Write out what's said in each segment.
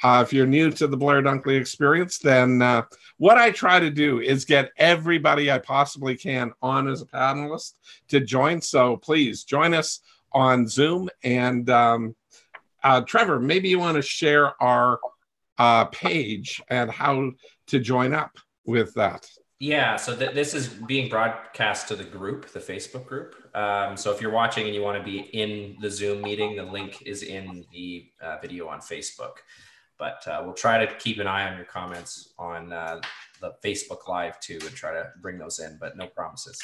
If you're new to the Blair Dunkley experience, then what I try to do is get everybody I possibly can on as a panelist to join. So please join us on Zoom. And Trevor, maybe you want to share our page and how to join up with that. Yeah, so this is being broadcast to the group, the Facebook group. So if you're watching and you want to be in the Zoom meeting, the link is in the video on Facebook. But we'll try to keep an eye on your comments on the Facebook Live too, and try to bring those in, but no promises.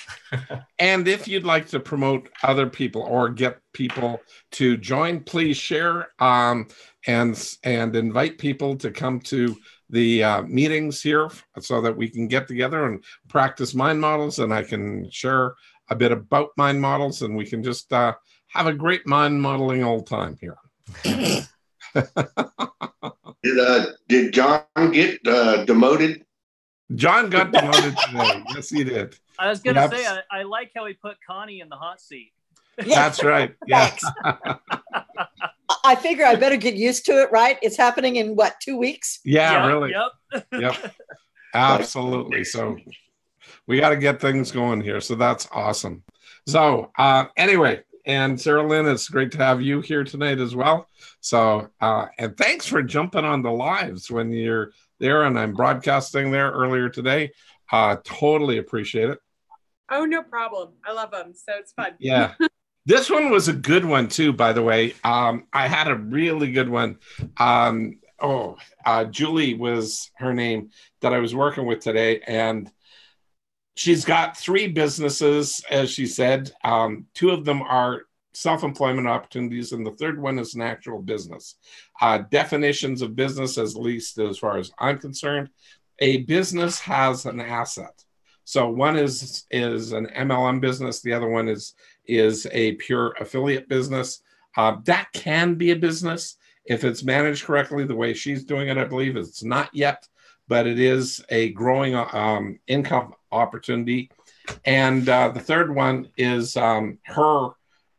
And if you'd like to promote other people or get people to join, please share and invite people to come to the meetings here so that we can get together and practice mind models, and I can share a bit about mind models, and we can just have a great mind modeling old time here. Did John get demoted? John got demoted today. Yes, he did. I was going to say, I like how he put Connie in the hot seat. That's right. Yes. I figure I better get used to it, right? It's happening in what, 2 weeks? Yeah, really. Yep. Absolutely. So we got to get things going here. So that's awesome. So anyway, and Sarah Lynn, it's great to have you here tonight as well. So, and thanks for jumping on the lives when you're there, and I'm broadcasting there earlier today. Totally appreciate it. Oh, no problem. I love them. So it's fun. Yeah. This one was a good one too, by the way. I had a really good one. Julie was her name that I was working with today, and she's got 3 businesses, as she said. 2 of them are self-employment opportunities, and the third one is an actual business. Definitions of business, at least as far as I'm concerned, a business has an asset. So one is an MLM business. The other one is a pure affiliate business. That can be a business if it's managed correctly, the way she's doing it. I believe it's not yet, but it is a growing income opportunity. And the third one is her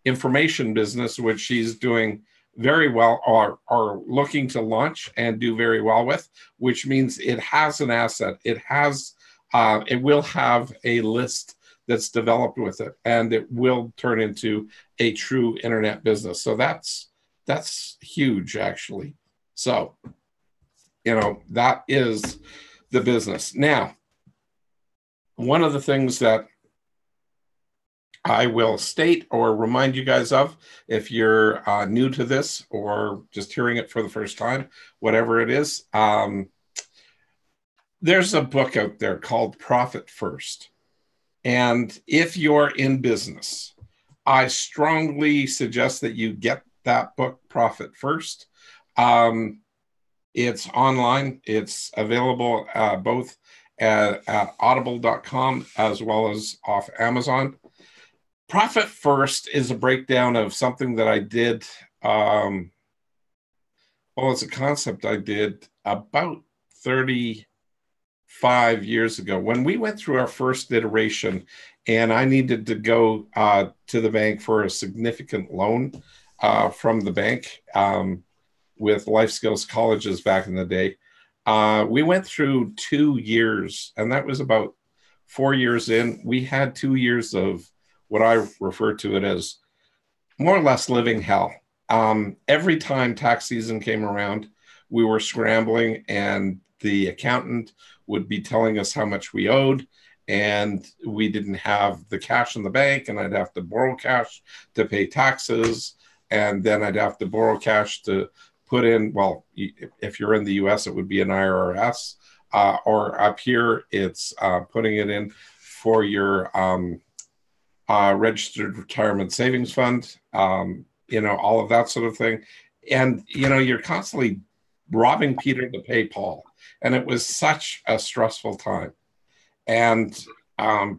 information business, which she's doing very well, or looking to launch and do very well with, which means it has an asset. It will have a list that's developed with it, and it will turn into a true internet business. So that's huge, actually. So, that is the business. Now, one of the things that I will state or remind you guys of, if you're new to this or just hearing it for the first time, whatever it is, there's a book out there called Profit First. And if you're in business, I strongly suggest that you get that book, Profit First. It's online. It's available both at audible.com as well as off Amazon. Profit First is a breakdown of something that I did. It's a concept I did about 35 years ago when we went through our first iteration, and I needed to go to the bank for a significant loan from the bank with Life Skills Colleges back in the day. We went through 2 years, and that was about 4 years in. We had 2 years of what I refer to it as more or less living hell. Every time tax season came around, we were scrambling, and the accountant would be telling us how much we owed, and we didn't have the cash in the bank, and I'd have to borrow cash to pay taxes, and then I'd have to borrow cash to put in, well, if you're in the US, it would be an IRS, or up here, it's putting it in for your registered retirement savings fund, all of that sort of thing. And, you're constantly robbing Peter to pay Paul. And it was such a stressful time. And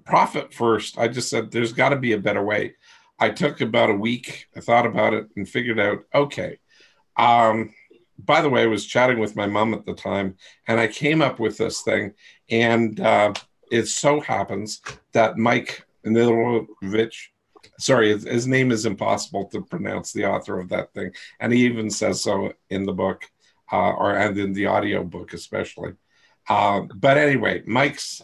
Profit First, I just said, there's got to be a better way. I took about a week, I thought about it and figured out, okay. By the way, I was chatting with my mom at the time, and I came up with this thing. And it so happens that Mike Nilovich, sorry, his name is impossible to pronounce, the author of that thing, and he even says so in the book. and in the audio book especially. But anyway, Mike's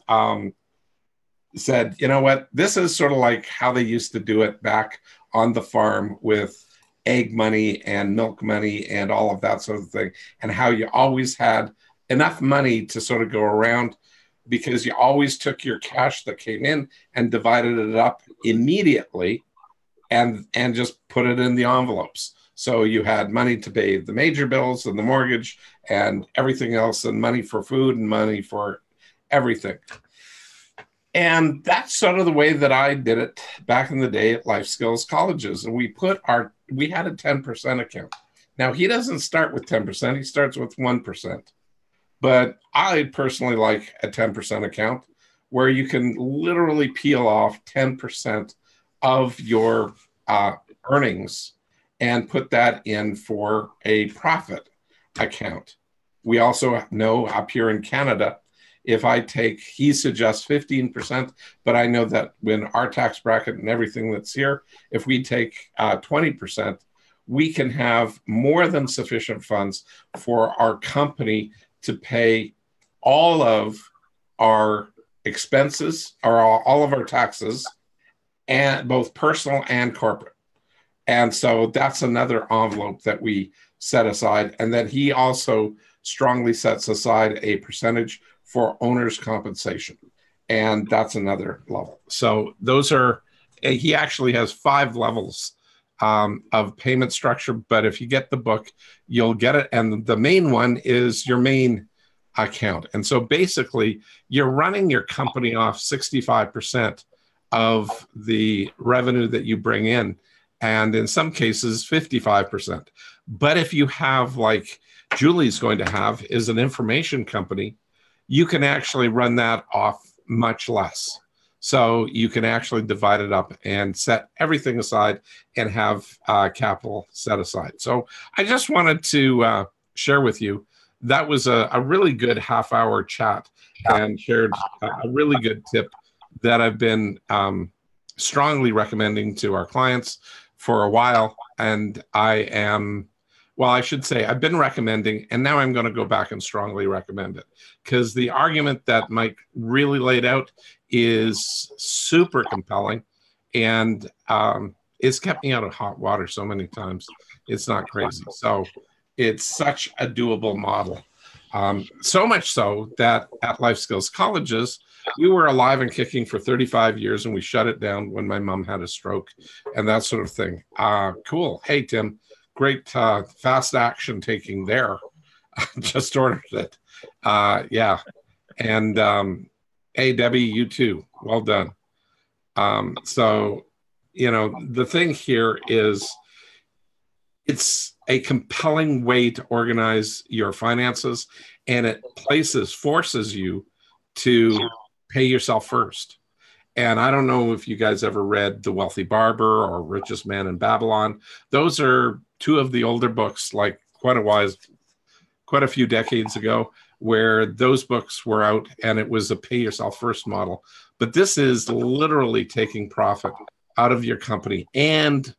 said, you know what, this is sort of like how they used to do it back on the farm with egg money and milk money and all of that sort of thing, and how you always had enough money to sort of go around because you always took your cash that came in and divided it up immediately and just put it in the envelopes. So you had money to pay the major bills and the mortgage and everything else, and money for food and money for everything. And that's sort of the way that I did it back in the day at Life Skills Colleges. And we had a 10% account. Now, he doesn't start with 10%, he starts with 1%. But I personally like a 10% account where you can literally peel off 10% of your earnings and put that in for a profit account. We also know up here in Canada, if I take, he suggests 15%, but I know that when our tax bracket and everything that's here, if we take 20%, we can have more than sufficient funds for our company to pay all of our expenses, or all of our taxes, and both personal and corporate. And so that's another envelope that we set aside. And then he also strongly sets aside a percentage for owner's compensation. And that's another level. So those are, he actually has 5 levels of payment structure, but if you get the book, you'll get it. And the main one is your main account. And so basically you're running your company off 65% of the revenue that you bring in, and in some cases 55%. But if you have, like Julie's going to have, is an information company, you can actually run that off much less. So you can actually divide it up and set everything aside and have capital set aside. So I just wanted to share with you, that was a really good half-hour chat, and shared a really good tip that I've been strongly recommending to our clients for a while. And I should say I've been recommending, and now I'm going to go back and strongly recommend it, because the argument that Mike really laid out is super compelling, and it's kept me out of hot water so many times. It's not crazy. So it's such a doable model. So much so that at Life Skills Colleges, we were alive and kicking for 35 years, and we shut it down when my mom had a stroke and that sort of thing. Cool. Hey, Tim, great fast action taking there. Just ordered it. Yeah. And hey, Debbie, you too. Well done. So, the thing here is, it's a compelling way to organize your finances, and it forces you to pay yourself first. And I don't know if you guys ever read The Wealthy Barber or Richest Man in Babylon. Those are 2 of the older books, like quite a few decades ago, where those books were out, and it was a pay yourself first model. But this is literally taking profit out of your company and,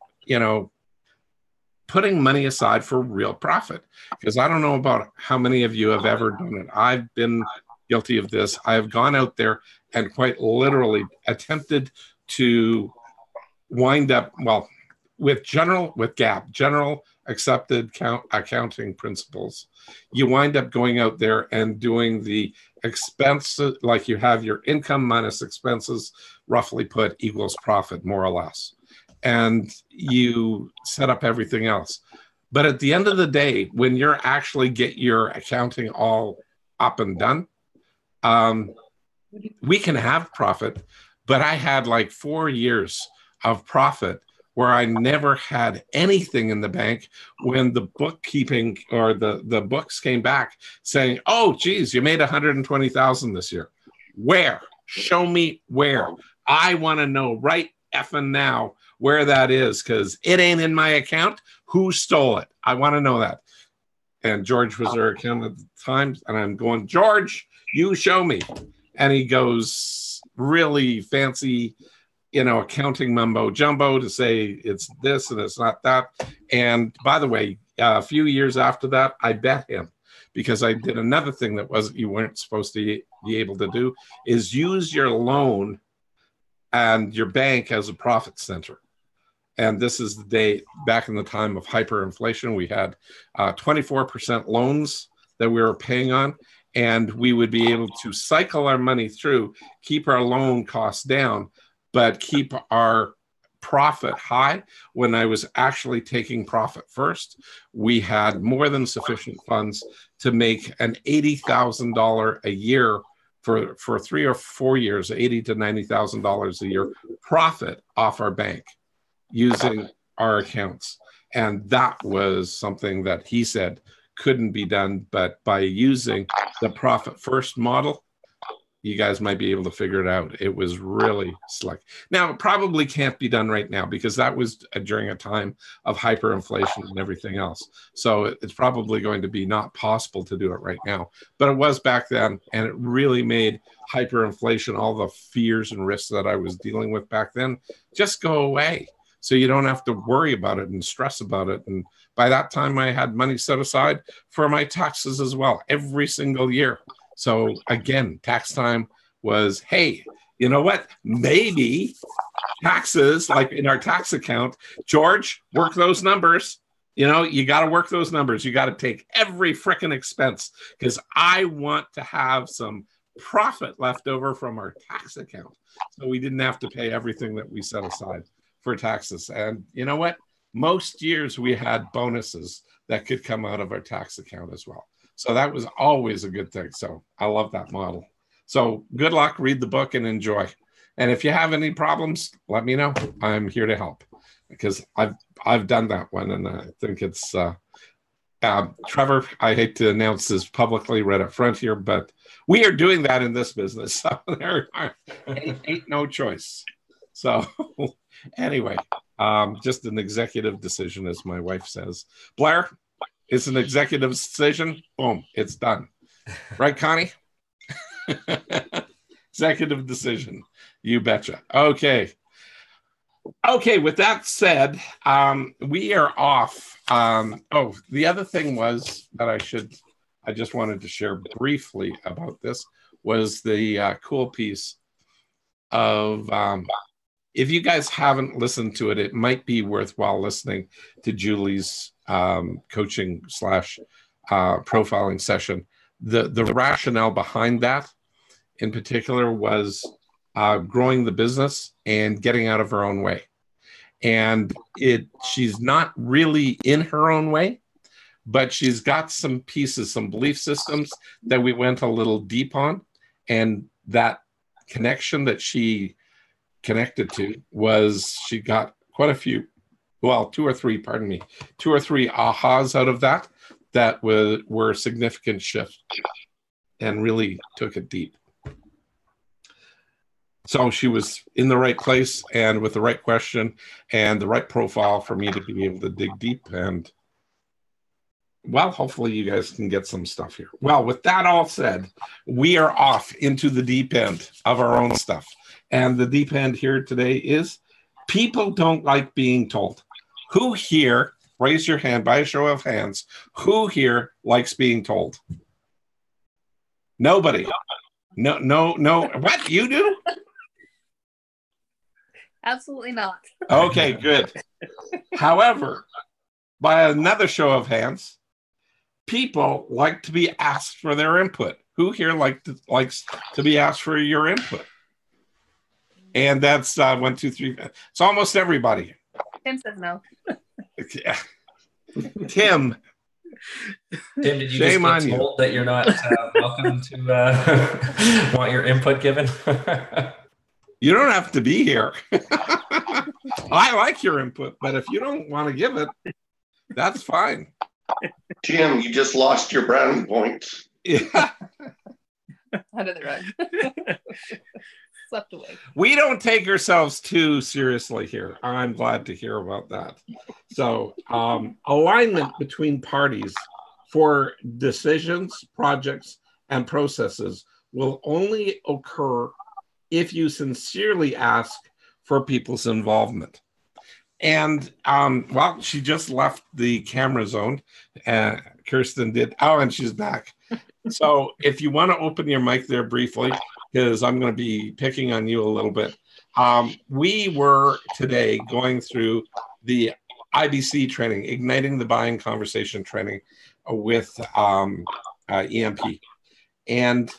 putting money aside for real profit. Because I don't know about how many of you have ever done it. I've been guilty of this. I have gone out there and quite literally attempted to wind up, with GAAP, general accepted accounting principles, you wind up going out there and doing the expenses, like you have your income minus expenses, roughly put, equals profit, more or less. And you set up everything else. But at the end of the day, when you're actually get your accounting all up and done, we can have profit. But I had like 4 years of profit where I never had anything in the bank when the bookkeeping or the books came back saying, oh, geez, you made 120,000 this year. Where? Show me where. I want to know right effing now where that is, because it ain't in my account. Who stole it? I want to know that. And George was our accountant at the time, and I'm going, George, you show me. And he goes really fancy, accounting mumbo jumbo to say it's this and it's not that. And by the way, a few years after that, I bet him because I did another thing that you weren't supposed to be able to do, is use your loan and your bank as a profit center. And this is the day back in the time of hyperinflation. We had 24% loans that we were paying on, and we would be able to cycle our money through, keep our loan costs down, but keep our profit high. When I was actually taking profit first, we had more than sufficient funds to make an $80,000 a year for 3 or 4 years, $80,000 to $90,000 a year profit off our bank using our accounts. And that was something that he said couldn't be done, but by using the profit first model, you guys might be able to figure it out. It was really slick. Now, it probably can't be done right now because that was during a time of hyperinflation and everything else. So it's probably going to be not possible to do it right now. But it was back then, and it really made hyperinflation, all the fears and risks that I was dealing with back then, just go away. So you don't have to worry about it and stress about it. And by that time, I had money set aside for my taxes as well, every single year. So again, tax time was, hey, you know what? Maybe taxes, like in our tax account, George, work those numbers. You know, you got to work those numbers. You got to take every frickin' expense because I want to have some profit left over from our tax account. So we didn't have to pay everything that we set aside for taxes. And you know what? Most years we had bonuses that could come out of our tax account as well. So that was always a good thing. So I love that model. So good luck, read the book and enjoy. And if you have any problems, let me know. I'm here to help because I've done that one. And I think it's, Trevor, I hate to announce this publicly right up front here, but we are doing that in this business. So there ain't no choice. So anyway, just an executive decision, as my wife says. Blair, it's an executive decision. Boom, it's done. Right, Connie? Executive decision. You betcha. Okay. Okay, with that said, we are off. The other thing was that I just wanted to share briefly about this was the cool piece of, if you guys haven't listened to it, it might be worthwhile listening to Julie's coaching / profiling session. The rationale behind that in particular was growing the business and getting out of her own way. And she's not really in her own way, but she's got some pieces, some belief systems that we went a little deep on. And that connection that she connected to was she got quite a few, well, two or three ahas out of that were significant shifts and really took it deep. So she was in the right place and with the right question and the right profile for me to be able to dig deep. And well, hopefully you guys can get some stuff here. Well, with that all said, we are off into the deep end of our own stuff. And the deep end here today is people don't like being told. Who here, raise your hand by a show of hands, who here likes being told? Nobody. No. What, you do? Absolutely not. Okay, good. However, by another show of hands, people like to be asked for their input. Who here likes to be asked for your input? And that's 1, 2, 3. It's almost everybody. Tim says no. Yeah. Tim, did you shame just get on told that you're not welcome to want your input given? You don't have to be here. I like your input, but if you don't want to give it, that's fine. Tim, you just lost your brownie points. Yeah. Under the rug. Swept away. We don't take ourselves too seriously here. I'm glad to hear about that. So alignment between parties for decisions, projects, and processes will only occur if you sincerely ask for people's involvement. And well, she just left the camera zone. Kirsten did. Oh, and she's back. So if you want to open your mic there briefly, because I'm going to be picking on you a little bit. We were today going through the IBC training, Igniting the Buying Conversation training with EMP. And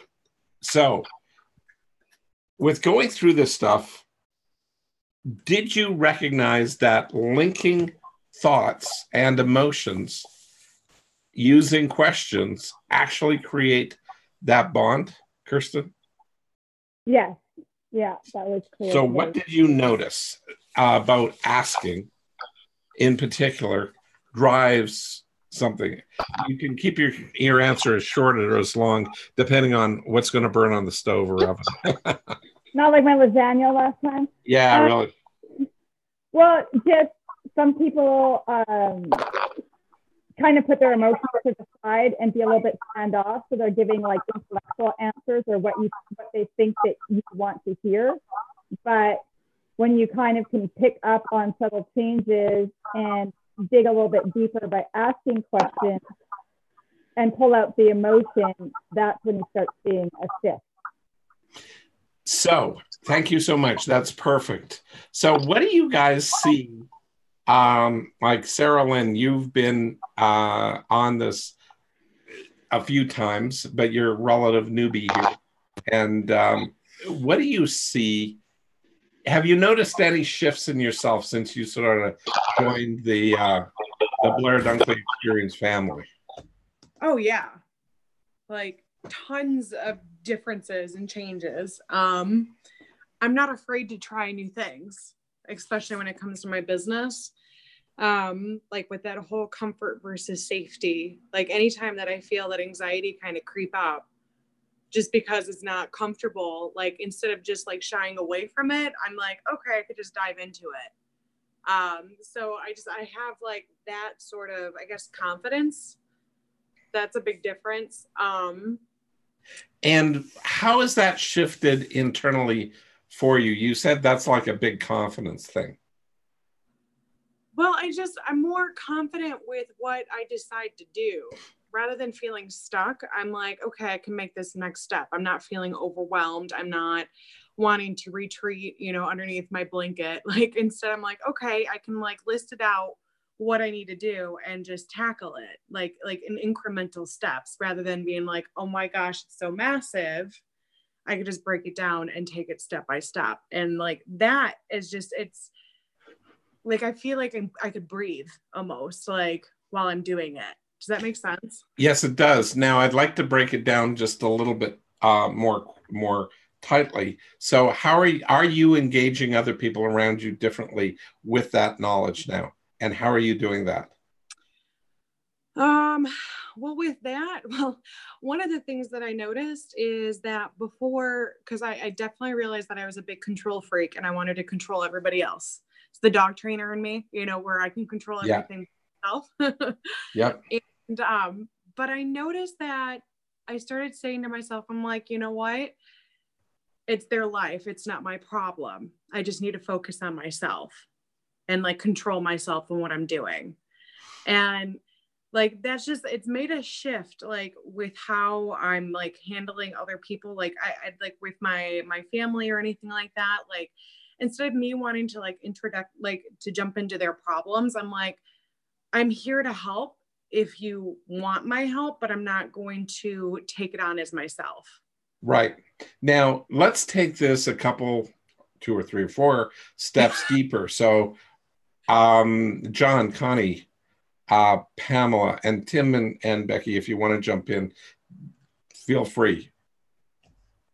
so with going through this stuff, did you recognize that linking thoughts and emotions using questions actually create that bond, Kirsten? Yes. Yeah, that was clear. So what did you notice about asking in particular drives something? You can keep your answer as short or as long, depending on what's going to burn on the stove or oven. Not like my lasagna last time. Yeah, really. Well, just some people kind of put their emotions to the side and be a little bit standoff. So they're giving like intellectual answers or what they think that you want to hear. But when you kind of can pick up on subtle changes and dig a little bit deeper by asking questions and pull out the emotion, that's when you start seeing a shift. So thank you so much. That's perfect. So what do you guys see? Like Sarah Lynn, you've been on this a few times, but you're a relative newbie here. And what do you see? Have you noticed any shifts in yourself since you sort of joined the Blair Dunkley Experience family? Oh yeah, like tons of differences and changes. I'm not afraid to try new things, especially when it comes to my business. Like with that whole comfort versus safety, like anytime that I feel that anxiety kind of creep up just because it's not comfortable, like instead of just like shying away from it, I'm like, okay, I could just dive into it. So I have like that sort of, I guess, confidence. That's a big difference. And how has that shifted internally for you? You said that's like a big confidence thing. Well, I'm more confident with what I decide to do rather than feeling stuck. I'm like, okay, I can make this next step. I'm not feeling overwhelmed. I'm not wanting to retreat, underneath my blanket. Like instead I'm like, okay, I can like list it out what I need to do and just tackle it like in incremental steps rather than being like, oh my gosh, it's so massive. I could just break it down and take it step by step. And like, that is just, it's like, I feel like I could breathe almost like while I'm doing it. Does that make sense? Yes, it does. Now I'd like to break it down just a little bit more tightly. So how are you engaging other people around you differently with that knowledge now? And how are you doing that? Well, with that, one of the things that I noticed is that before, because I definitely realized that I was a big control freak and I wanted to control everybody else. It's the dog trainer in me, where I can control everything myself. Yep. And, but I noticed that I started saying to myself, I'm like, you know what? It's their life. It's not my problem. I just need to focus on myself and like control myself and what I'm doing. And like, that's just, it's made a shift, like with how I'm like handling other people. Like I like with my family or anything like that, like instead of me wanting to like to jump into their problems, I'm like, I'm here to help if you want my help, but I'm not going to take it on as myself. Right. Now let's take this a couple, 2 or 3 or 4 steps deeper. So John, Connie, Pamela, and Tim and Becky, if you want to jump in, feel free.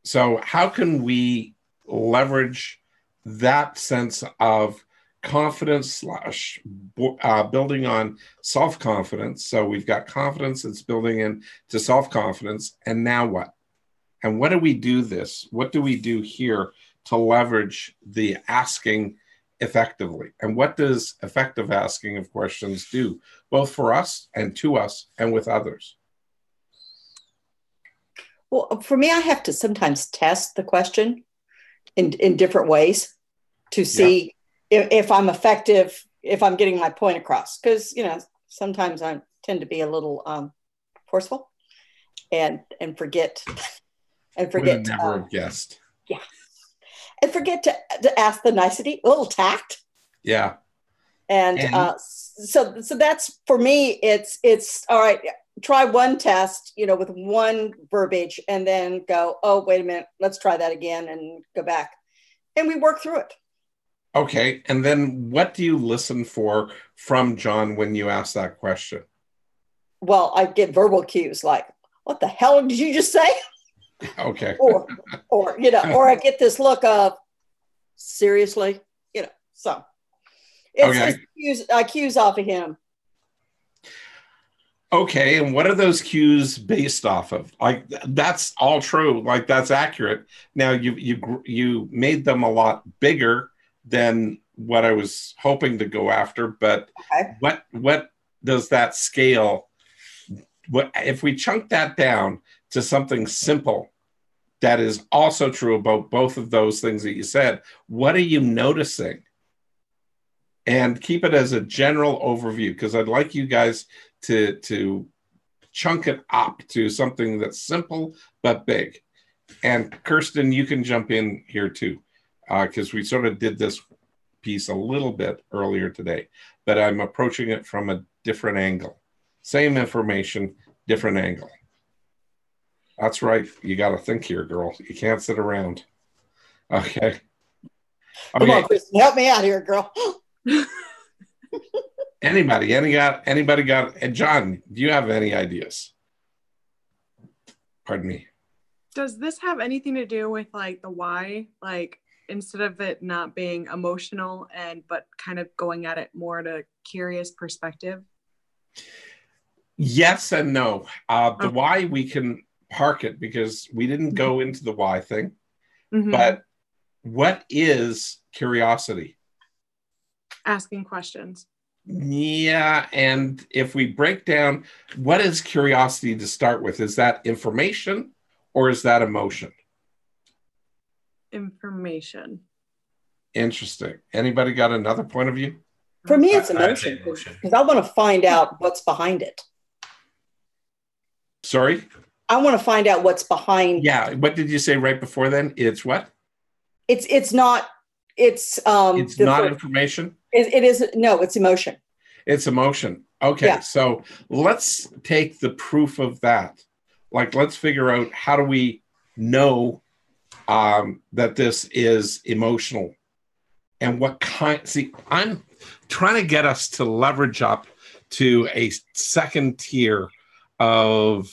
So how can we leverage that sense of confidence / building on self-confidence? So we've got confidence that's building into self-confidence. And now what? And what do we do what do we do here to leverage the asking effectively? And what does effective asking of questions do, both for us and to us and with others? Well, for me, I have to sometimes test the question in different ways to see if I'm effective, if I'm getting my point across. Because, sometimes I tend to be a little forceful and forget and Would have forget never have guessed. yeah, and forget to ask the nicety, a little tact. Yeah. And so that's, for me, it's all right. Try one test, with one verbiage, and then go, oh, wait a minute, let's try that again, and go back. And we work through it. Okay. And then what do you listen for from John when you ask that question? Well, I get verbal cues like, what the hell did you just say? Okay. or or I get this look of, seriously, so it's cues off of him. Okay, and what are those cues based off of? Like, that's all true. Like, that's accurate. Now, you made them a lot bigger than what I was hoping to go after. But okay. What does that scale? What if we chunk that down to something simple that is also true about both of those things that you said? What are you noticing? And keep it as a general overview, because I'd like you guys to chunk it up to something that's simple but big. And Kirsten, you can jump in here too, because we sort of did this piece a little bit earlier today, but I'm approaching it from a different angle. Same information, different angle. That's right. You got to think here, girl. You can't sit around. Okay. Come on, Kristen, help me out here, girl. Anybody got, and John, do you have any ideas? Pardon me. Does this have anything to do with like the why? Like, instead of it not being emotional but kind of going at it more at a curious perspective? Yes and no. The why, we can park it because we didn't go into the why thing. Mm-hmm. But what is curiosity? Asking questions. Yeah, and if we break down, what is curiosity to start with? Is that information or is that emotion? Information. Interesting. Anybody got another point of view? For me, it's emotion, because I want to find out what's behind it. Sorry? I want to find out what's behind. Yeah. What did you say right before then? It's what? It's not. It's not information. It is. No, it's emotion. It's emotion. Okay. Yeah. So let's take the proof of that. Like, let's figure out, how do we know that this is emotional, and what kind? See, I'm trying to get us to leverage up to a second tier of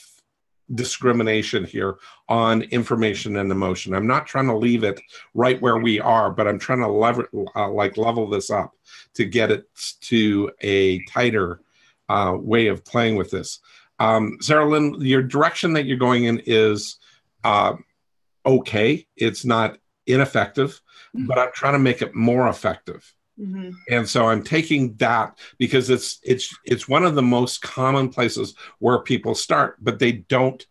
discrimination here on information and emotion. I'm not trying to leave it right where we are, but I'm trying to level this up to get it to a tighter way of playing with this. Sarah Lynn, your direction that you're going in is okay. It's not ineffective, but I'm trying to make it more effective. Mm-hmm. And so I'm taking that because it's one of the most common places where people start, but they don't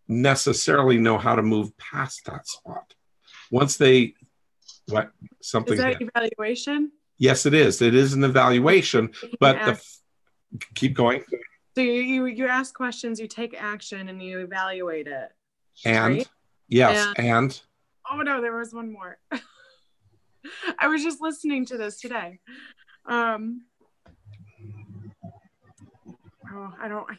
necessarily know how to move past that spot. Once they something. Is that evaluation? Yes, it is. It is an evaluation, but keep going. So you ask questions, you take action, and you evaluate it. And right? Yes, and oh no, there was one more. I was just listening to this today. I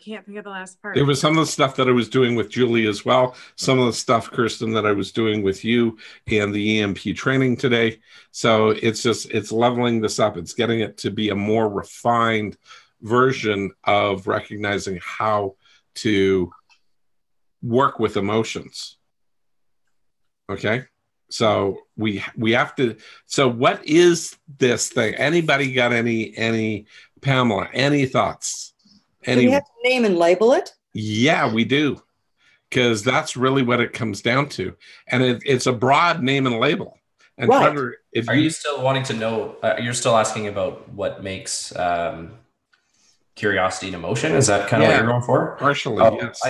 can't think of the last part. There was some of the stuff that I was doing with Julie as well. Some of the stuff, Kirsten, that I was doing with you and the EMP training today. So it's leveling this up. It's getting it to be a more refined version of recognizing how to work with emotions. Okay. So we have to. So what is this thing? Anybody got any Pamela? Any thoughts? Do we have to name and label it? Yeah, we do, because that's really what it comes down to, and it's a broad name and label. And right. Trevor, are you still wanting to know? You're still asking about what makes curiosity and emotion? Is that kind of what you're going for? Partially, yes.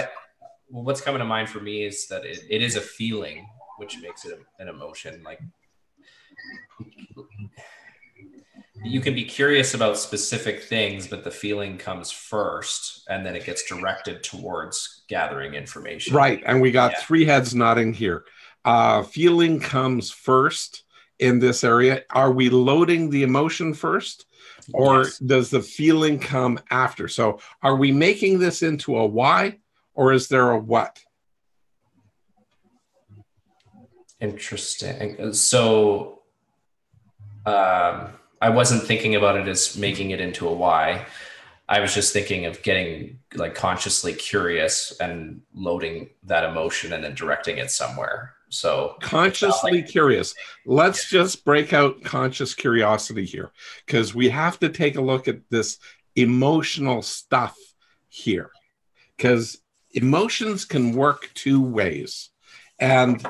Well, what's coming to mind for me is that it is a feeling, which makes it an emotion. Like you can be curious about specific things, but the feeling comes first, and then it gets directed towards gathering information. Right. And we got three heads nodding here. Feeling comes first in this area. Are we loading the emotion first, or does the feeling come after? So are we making this into a why, or is there a what? Interesting. So I wasn't thinking about it as making it into a why. I was just thinking of getting like consciously curious and loading that emotion and then directing it somewhere. So consciously curious. Let's just break out conscious curiosity here, because we have to take a look at this emotional stuff here, because emotions can work two ways. And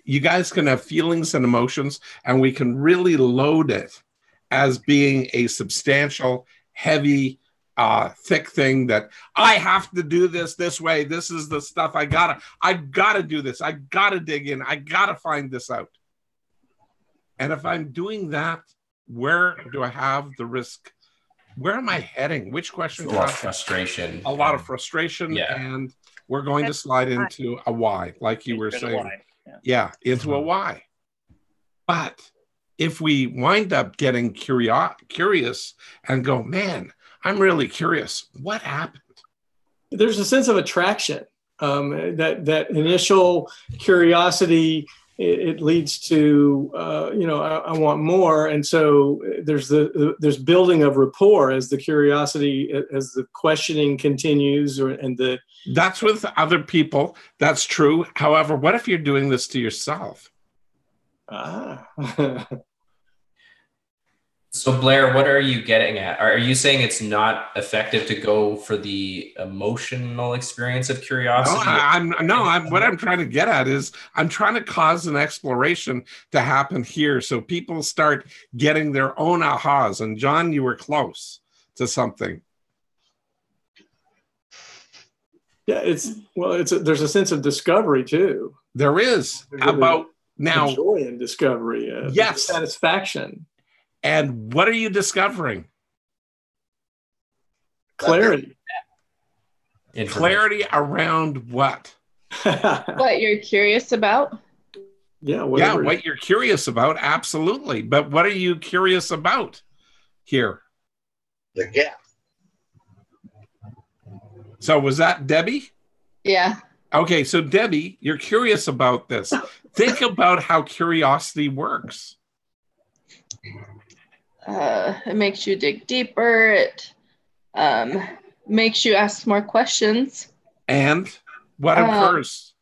you guys can have feelings and emotions, and we can really load it as being a substantial, heavy, thick thing that I have to do this way. This is the stuff I gotta do this. I gotta dig in. I gotta find this out. And if I'm doing that, where do I have the risk? Where am I heading? Which question? A lot of frustration. A lot of frustration. And we're going to slide into a why, like you were saying. Yeah, into a why. But if we wind up getting curious and go, man, I'm really curious, what happened? There's a sense of attraction. That initial curiosity, it leads to, I want more. And so there's building of rapport as the curiosity, as the questioning continues, That's with other people. That's true. However, what if you're doing this to yourself? So Blair, what are you getting at? Are you saying it's not effective to go for the emotional experience of curiosity? What I'm trying to get at is I'm trying to cause an exploration to happen here, so people start getting their own ahas. And John, you were close to something. Yeah, there's a sense of discovery too. There is about now joy and discovery. Yes, satisfaction. And what are you discovering? Clarity. Clarity around what? What you're curious about? Yeah, what you're curious about, absolutely. But what are you curious about here? The gap. So was that Debbie? Yeah. Okay, so Debbie, you're curious about this. Think about how curiosity works. It makes you dig deeper. It makes you ask more questions. And what occurs?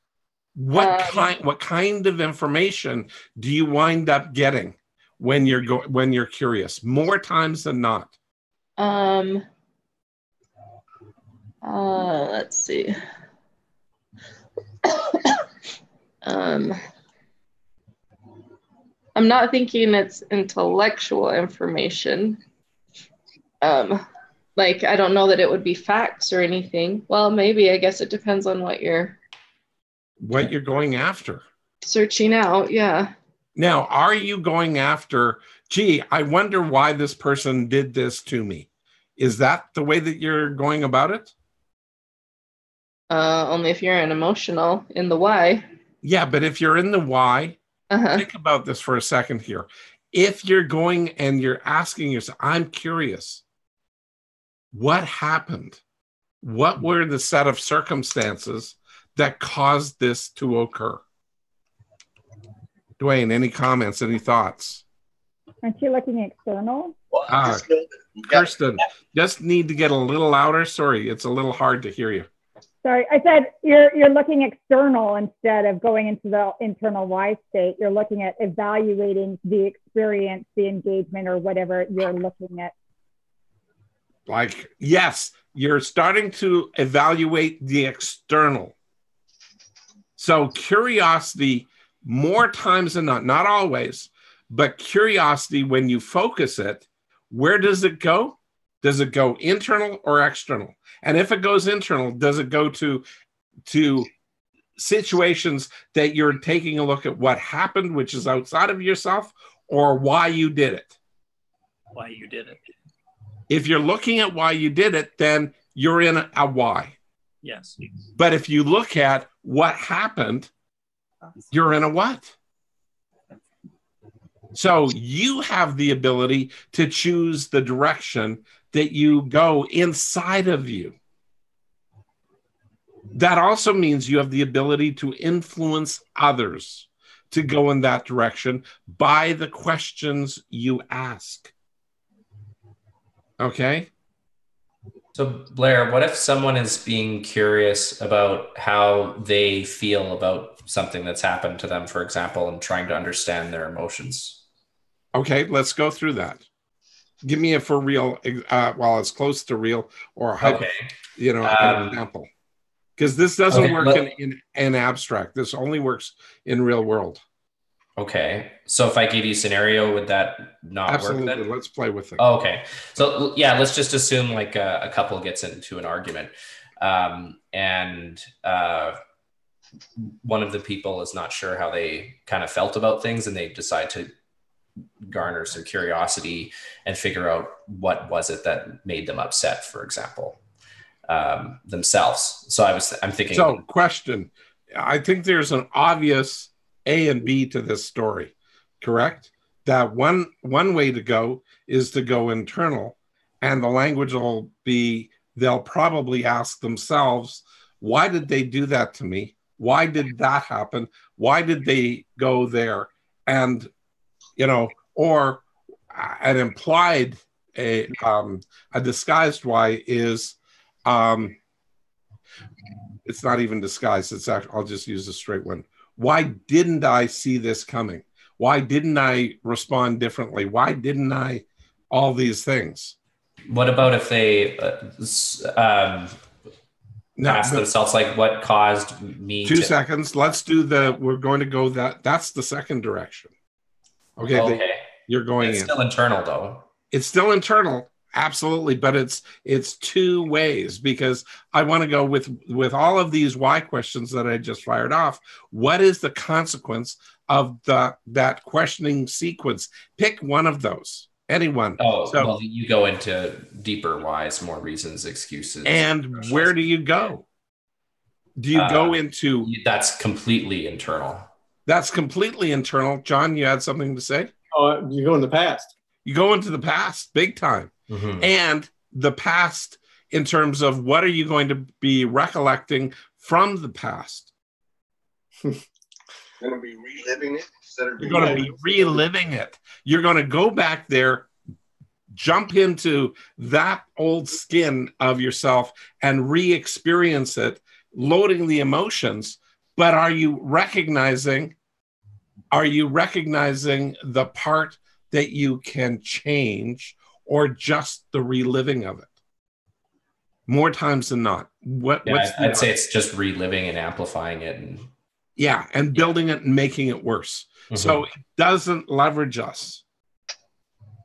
What kind of information do you wind up getting when you're curious? More times than not. Let's see. I'm not thinking it's intellectual information. Like, I don't know that it would be facts or anything. Well, maybe, I guess it depends on what you're going after. Searching out, yeah. Now, are you going after, gee, I wonder why this person did this to me? Is that the way that you're going about it? Only if you're in emotional, in the why. Yeah, but if you're in the why, think about this for a second here. If you're going and you're asking yourself, I'm curious, what happened? What were the set of circumstances that caused this to occur? Dwayne, any comments, any thoughts? Aren't you looking external? Kirsten, just need to get a little louder. Sorry, it's a little hard to hear you. Sorry, I said you're looking external instead of going into the internal why state. You're looking at evaluating the experience, the engagement, or whatever you're looking at. Like, yes, you're starting to evaluate the external. So curiosity, more times than not always, but curiosity, when you focus it, where does it go? Does it go internal or external? And if it goes internal, does it go to situations that you're taking a look at what happened, which is outside of yourself, or why you did it? why you did it. If you're looking at why you did it, then you're in a why. Yes. But if you look at what happened, you're in a what. So you have the ability to choose the direction that you go inside of you. That also means you have the ability to influence others to go in that direction by the questions you ask. Okay? So, Blair, what if someone is being curious about how they feel about something that's happened to them, for example, and trying to understand their emotions? Okay, let's go through that. Give me a for real, well, it's close to real or hyper, an example. Because this doesn't work in abstract. This only works in real world. Okay. So if I give you a scenario, would that not Absolutely. work then? Let's play with it. Oh, okay. So yeah, let's just assume like a couple gets into an argument, and one of the people is not sure how they kind of felt about things, and they decide to garner some curiosity and figure out what was it that made them upset, for example, themselves. So I'm thinking. So question, I think there's an obvious A and B to this story, correct? That one way to go is to go internal, and the language will be, they'll probably ask themselves, why did they do that to me? Why did that happen? Why did they go there? And, or an implied, a disguised why is, it's not even disguised. It's actually, I'll just use a straight one. Why didn't I see this coming? Why didn't I respond differently? Why didn't I all these things? What about if they ask themselves, like, what caused me 2 seconds. Let's do we're going to go that's the second direction. Okay. You're going it's still internal though. It's still internal. Absolutely. But it's two ways, because I want to go with all of these why questions that I just fired off. What is the consequence of that questioning sequence? Pick one of those, anyone. Well, you go into deeper whys, more reasons, excuses. And where do you go? Do you go into... That's completely internal. That's completely internal. John, you had something to say? Oh, you go in the past. You go into the past, big time. Mm-hmm. And the past in terms of what are you going to be recollecting from the past? Going to be reliving it instead of... You're going to be reliving it. You're going to go back there, jump into that old skin of yourself and re-experience it, loading the emotions. But are you recognizing the part that you can change, or just the reliving of it? More times than not. I'd say it's just reliving and amplifying it. And building it and making it worse. Mm-hmm. So it doesn't leverage us.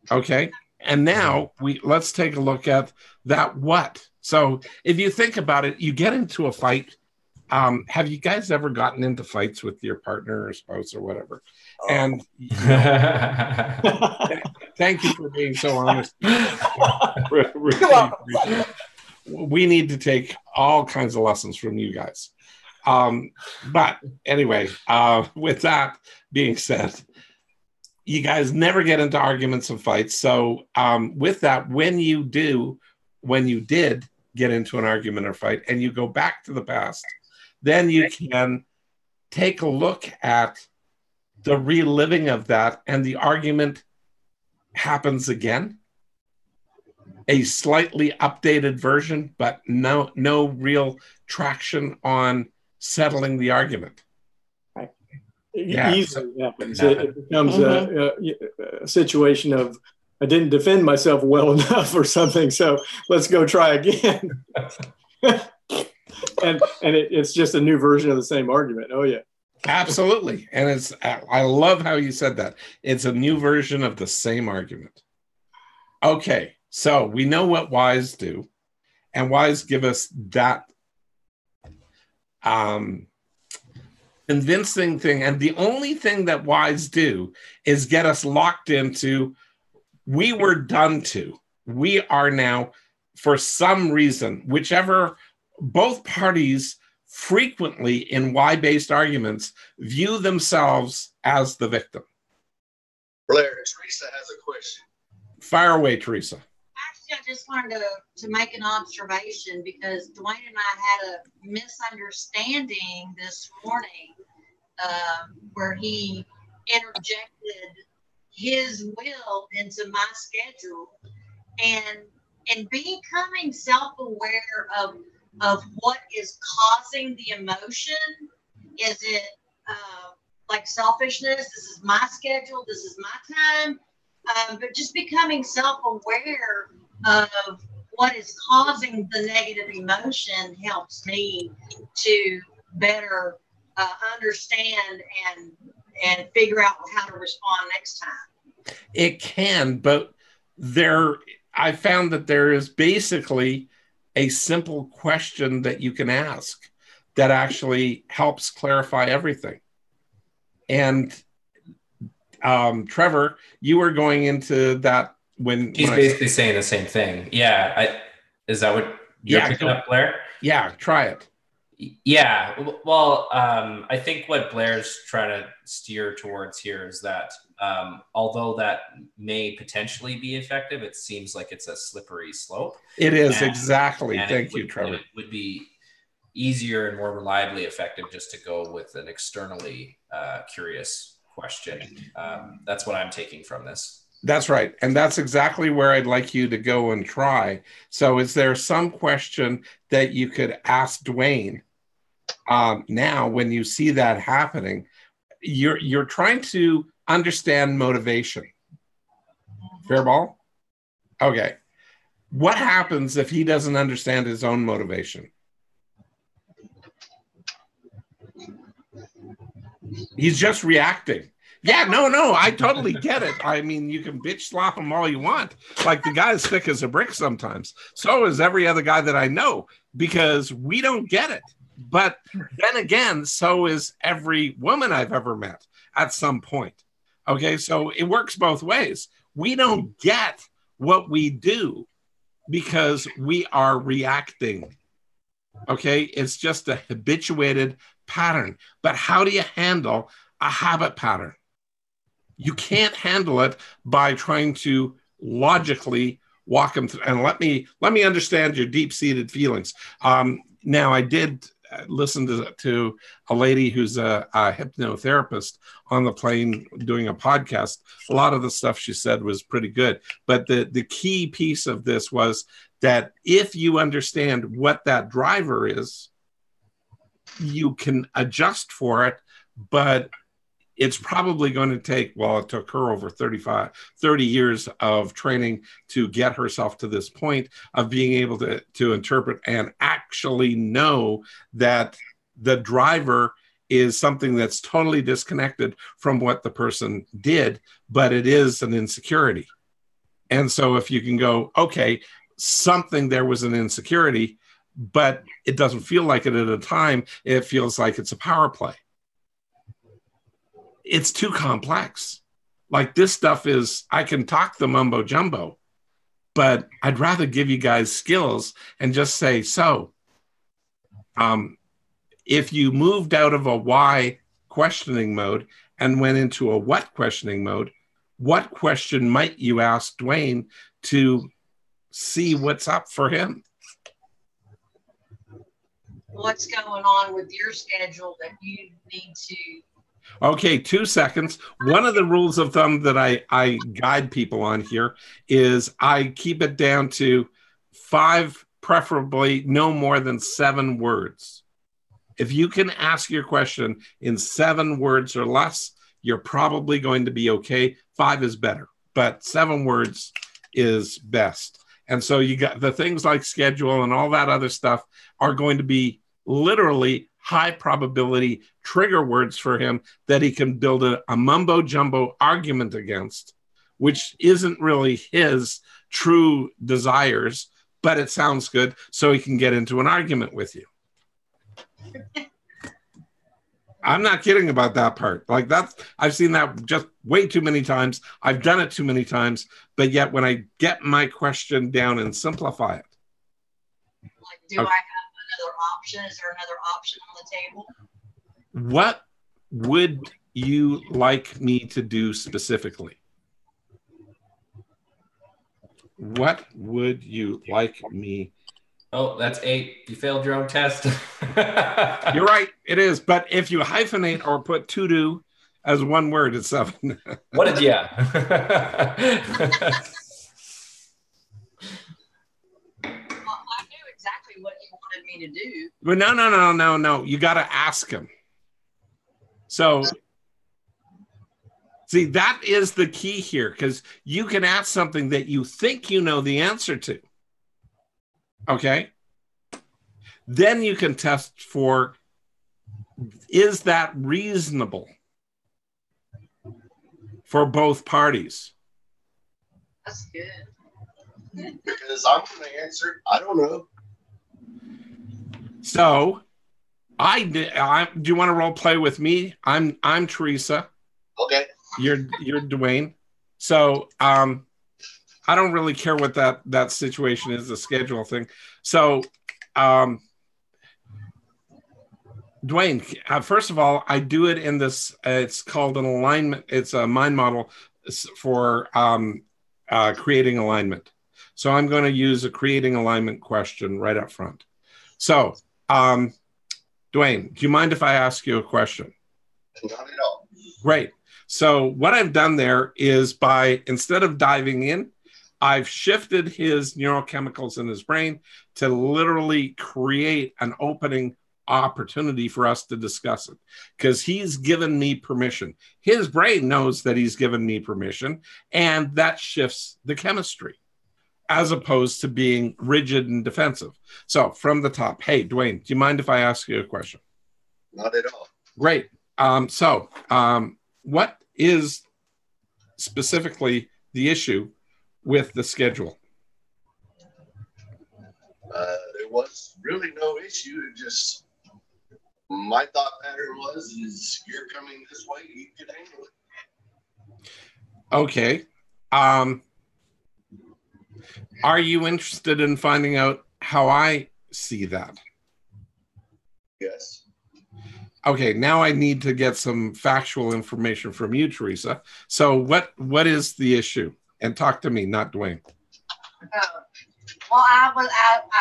Okay. And now let's take a look at that what. So if you think about it, you get into a fight. Have you guys ever gotten into fights with your partner or spouse or whatever? And thank you for being so honest. We need to take all kinds of lessons from you guys. But anyway, with that being said, you guys never get into arguments and fights. So with that, when you did get into an argument or fight and you go back to the past, then you can take a look at the reliving of that, and the argument happens again. A slightly updated version, but no real traction on settling the argument. Right. Easily happens. It becomes a situation of, I didn't defend myself well enough or something, so let's go try again. and it's just a new version of the same argument. Oh yeah. Absolutely. And I love how you said that. It's a new version of the same argument. Okay. So we know what whys do, and whys give us that convincing thing. And the only thing that whys do is get us locked into We were done to. We are now, for some reason, whichever, both parties frequently in why-based arguments view themselves as the victim. Blair, Teresa has a question. Fire away, Teresa. Actually, I just wanted to make an observation because Dwayne and I had a misunderstanding this morning where he interjected his will into my schedule, and becoming self-aware of what is causing the emotion. Is it like selfishness? This is my schedule. This is my time. But just becoming self-aware of what is causing the negative emotion helps me to better understand and figure out how to respond next time. It can, but I found that there is basically a simple question that you can ask that actually helps clarify everything. And Trevor, you were going into that when he's basically saying the same thing. Yeah. Is that what you're picking up, Blair? Yeah, try it. Yeah. Well, I think what Blair's trying to steer towards here is that although that may potentially be effective, it seems like it's a slippery slope. It is, exactly. Thank you, Trevor. It would be easier and more reliably effective just to go with an externally curious question. That's what I'm taking from this. That's right. And that's exactly where I'd like you to go and try. So is there some question that you could ask Dwayne now when you see that happening? You're trying to understand motivation. Fair ball? Okay. What happens if he doesn't understand his own motivation? He's just reacting. Yeah, no, I totally get it. I mean, you can bitch slap him all you want. Like, the guy's thick as a brick sometimes. So is every other guy that I know, because we don't get it. But then again, so is every woman I've ever met at some point. Okay, so it works both ways. We don't get what we do because we are reacting. Okay, it's just a habituated pattern. But how do you handle a habit pattern? You can't handle it by trying to logically walk them through. And let me understand your deep-seated feelings. Now, I did listen to a lady who's a hypnotherapist on the plane doing a podcast. A lot of the stuff she said was pretty good. But the key piece of this was that if you understand what that driver is, you can adjust for it, but it's probably going to take, well, it took her over 30 years of training to get herself to this point of being able to interpret and actually know that the driver is something that's totally disconnected from what the person did, but it is an insecurity. And so if you can go, okay, something there was an insecurity, but it doesn't feel like it at a time, it feels like it's a power play. It's too complex. Like, this stuff is, I can talk the mumbo jumbo, but I'd rather give you guys skills and just say, so if you moved out of a why questioning mode and went into a what questioning mode, what question might you ask Dwayne to see what's up for him? What's going on with your schedule that you need to... Okay, 2 seconds. One of the rules of thumb that I guide people on here is I keep it down to 5, preferably no more than 7 words. If you can ask your question in 7 words or less, you're probably going to be okay. 5 is better, but 7 words is best. And so you got the things like schedule and all that other stuff are going to be literally high probability trigger words for him that he can build a mumbo jumbo argument against, which isn't really his true desires, but it sounds good, so he can get into an argument with you. I'm not kidding about that part. Like I've seen that just way too many times. I've done it too many times, but yet when I get my question down and simplify it. Like, do I have another option? Is there another option on the table? What would you like me to do specifically? What would you like me? Oh, that's 8. You failed your own test. You're right. It is. But if you hyphenate or put to do as one word, it's 7. What did you? Well, I knew exactly what you wanted me to do. But no. You got to ask him. So, see, that is the key here, because you can ask something that you think you know the answer to. Okay? Then you can test for, is that reasonable for both parties? That's good. Because I'm going to answer, I don't know. So, do you want to role play with me? I'm Teresa. Okay. You're Dwayne. So I don't really care what that situation is, the schedule thing. So Dwayne, first of all, I do it in this. It's called an alignment. It's a mind model for creating alignment. So I'm going to use a creating alignment question right up front. So Dwayne, do you mind if I ask you a question? Not at all. Great. So what I've done there is instead of diving in, I've shifted his neurochemicals in his brain to literally create an opening opportunity for us to discuss it, because he's given me permission. His brain knows that he's given me permission, and that shifts the chemistry as opposed to being rigid and defensive. So from the top, hey, Dwayne, do you mind if I ask you a question? Not at all. Great. What is specifically the issue with the schedule? There was really no issue. It just, my thought pattern is you're coming this way, you can handle it. Okay. Are you interested in finding out how I see that? Yes. Okay, now I need to get some factual information from you, Teresa. So what is the issue? And talk to me, not Dwayne. Well, I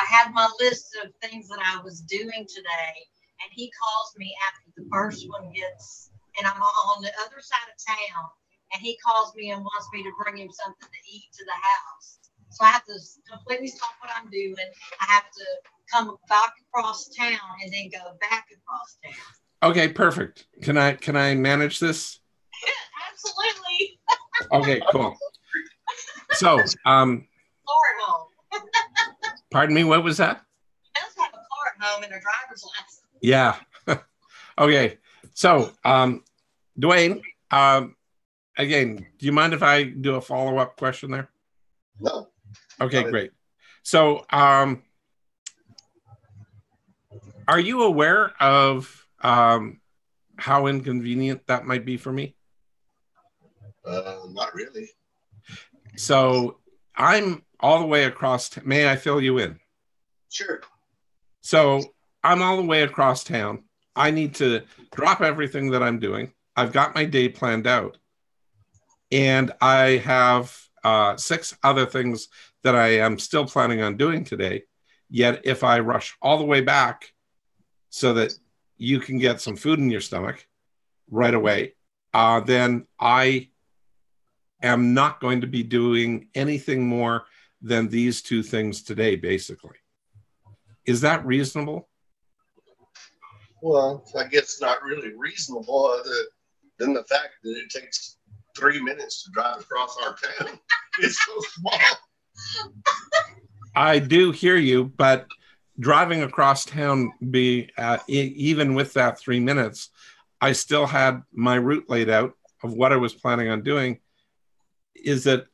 had my list of things that I was doing today, and he calls me after the first one gets, and I'm on the other side of town, and he calls me and wants me to bring him something to eat to the house. So I have to completely stop what I'm doing. I have to come back across town and then go back across town. Okay, perfect. Can I manage this? Absolutely. Okay, cool. So, Car at home. pardon me, what was that? He does have a car at home and a driver's license. Yeah. Okay. So, Dwayne, again, do you mind if I do a follow-up question there? No. Okay, great. So, are you aware of how inconvenient that might be for me? Not really. So I'm all the way across. May I fill you in? Sure. So I'm all the way across town. I need to drop everything that I'm doing. I've got my day planned out, and I have 6 other things that I am still planning on doing today. Yet if I rush all the way back so that you can get some food in your stomach right away, then I am not going to be doing anything more than these 2 things today, basically. Is that reasonable? Well, I guess not really reasonable other than the fact that it takes 3 minutes to drive across our town. It's so small. I do hear you, but driving across town, even with that 3 minutes, I still had my route laid out of what I was planning on doing. Is it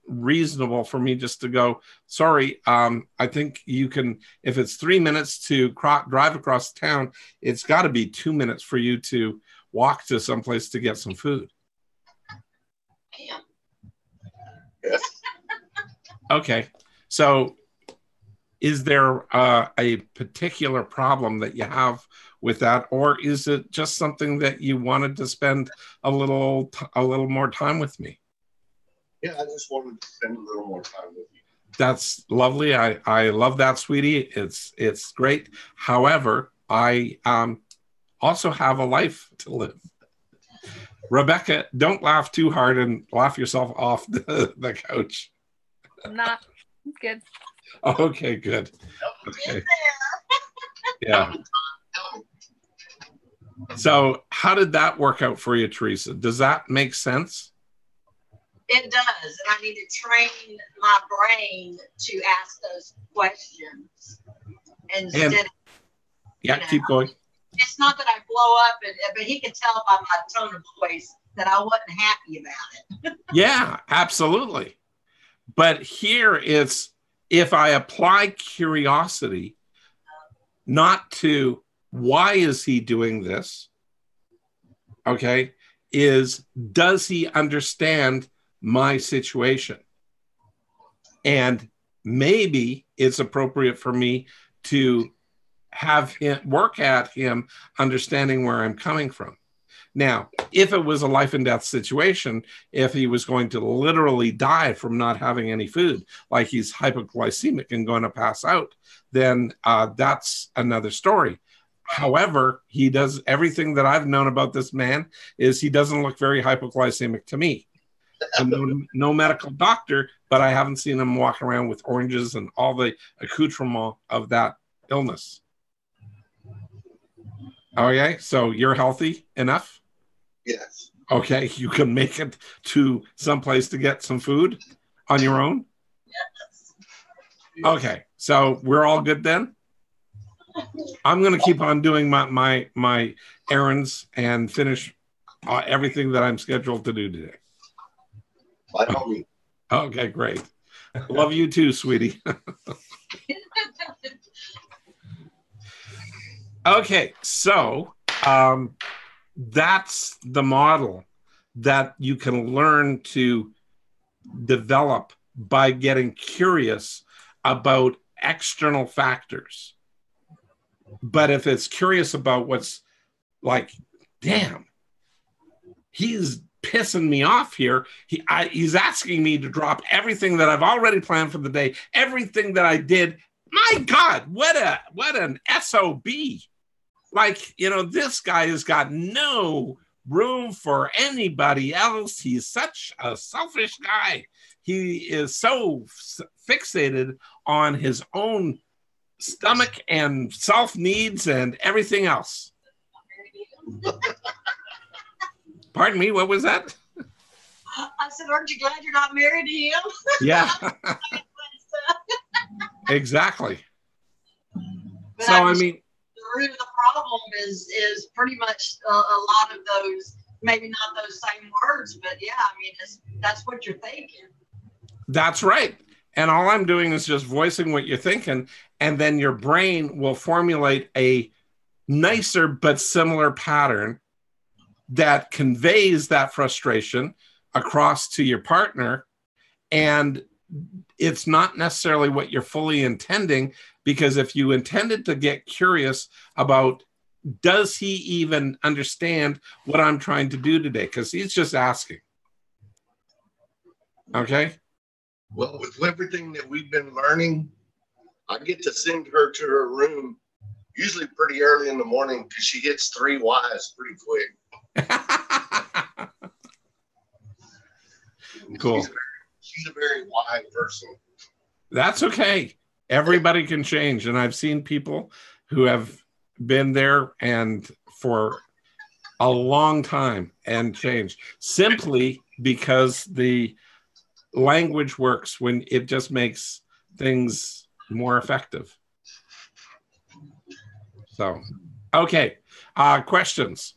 reasonable for me just to go, sorry, I think you can, if it's 3 minutes to drive across town, it's got to be 2 minutes for you to walk to someplace to get some food. Yes. Okay. So is there a particular problem that you have with that, or is it just something that you wanted to spend a little more time with me? Yeah, I just wanted to spend a little more time with you. That's lovely. I love that, sweetie. It's great. However, I also have a life to live. Rebecca, don't laugh too hard and laugh yourself off the couch. Not good. Okay, good. Okay. Yeah. So how did that work out for you, Teresa? Does that make sense? It does. And I need to train my brain to ask those questions instead of, yeah, keep going. It's not that I blow up, but he could tell by my tone of voice that I wasn't happy about it. Yeah, absolutely. But here it's, if I apply curiosity, not to why is he doing this, okay, is does he understand my situation? And maybe it's appropriate for me to have him work at him understanding where I'm coming from. Now, if it was a life and death situation, if he was going to literally die from not having any food, like he's hypoglycemic and going to pass out, then that's another story. However, he does everything that I've known about this man is he doesn't look very hypoglycemic to me. I'm no medical doctor, but I haven't seen him walk around with oranges and all the accoutrement of that illness. Okay, so you're healthy enough? Yes. Okay, you can make it to someplace to get some food on your own? Yes. Okay, so we're all good then? I'm going to keep on doing my errands and finish everything that I'm scheduled to do today. By all means. Okay, great. Love you too, sweetie. Okay, so that's the model that you can learn to develop by getting curious about external factors. But if it's curious about what's like, damn, he's pissing me off here. He's asking me to drop everything that I've already planned for the day, everything that I did. My God, what an SOB. Like, you know, this guy has got no room for anybody else. He's such a selfish guy. He is so fixated on his own stomach and self needs and everything else. Pardon me, what was that? I said, aren't you glad you're not married to him? Yeah. Exactly. But so, I mean, the root of the problem is pretty much a lot of those, maybe not those same words, but yeah, I mean, that's what you're thinking. That's right. And all I'm doing is just voicing what you're thinking, and then your brain will formulate a nicer but similar pattern that conveys that frustration across to your partner. And it's not necessarily what you're fully intending, because if you intended to get curious about, does he even understand what I'm trying to do today? Because he's just asking. Okay. Well, with everything that we've been learning, I get to send her to her room usually pretty early in the morning because she hits 3 Ys pretty quick. Cool. She's a very wise person. That's okay. Everybody can change. And I've seen people who have been there and for a long time and changed simply because the language works when it just makes things more effective. So, okay. Questions?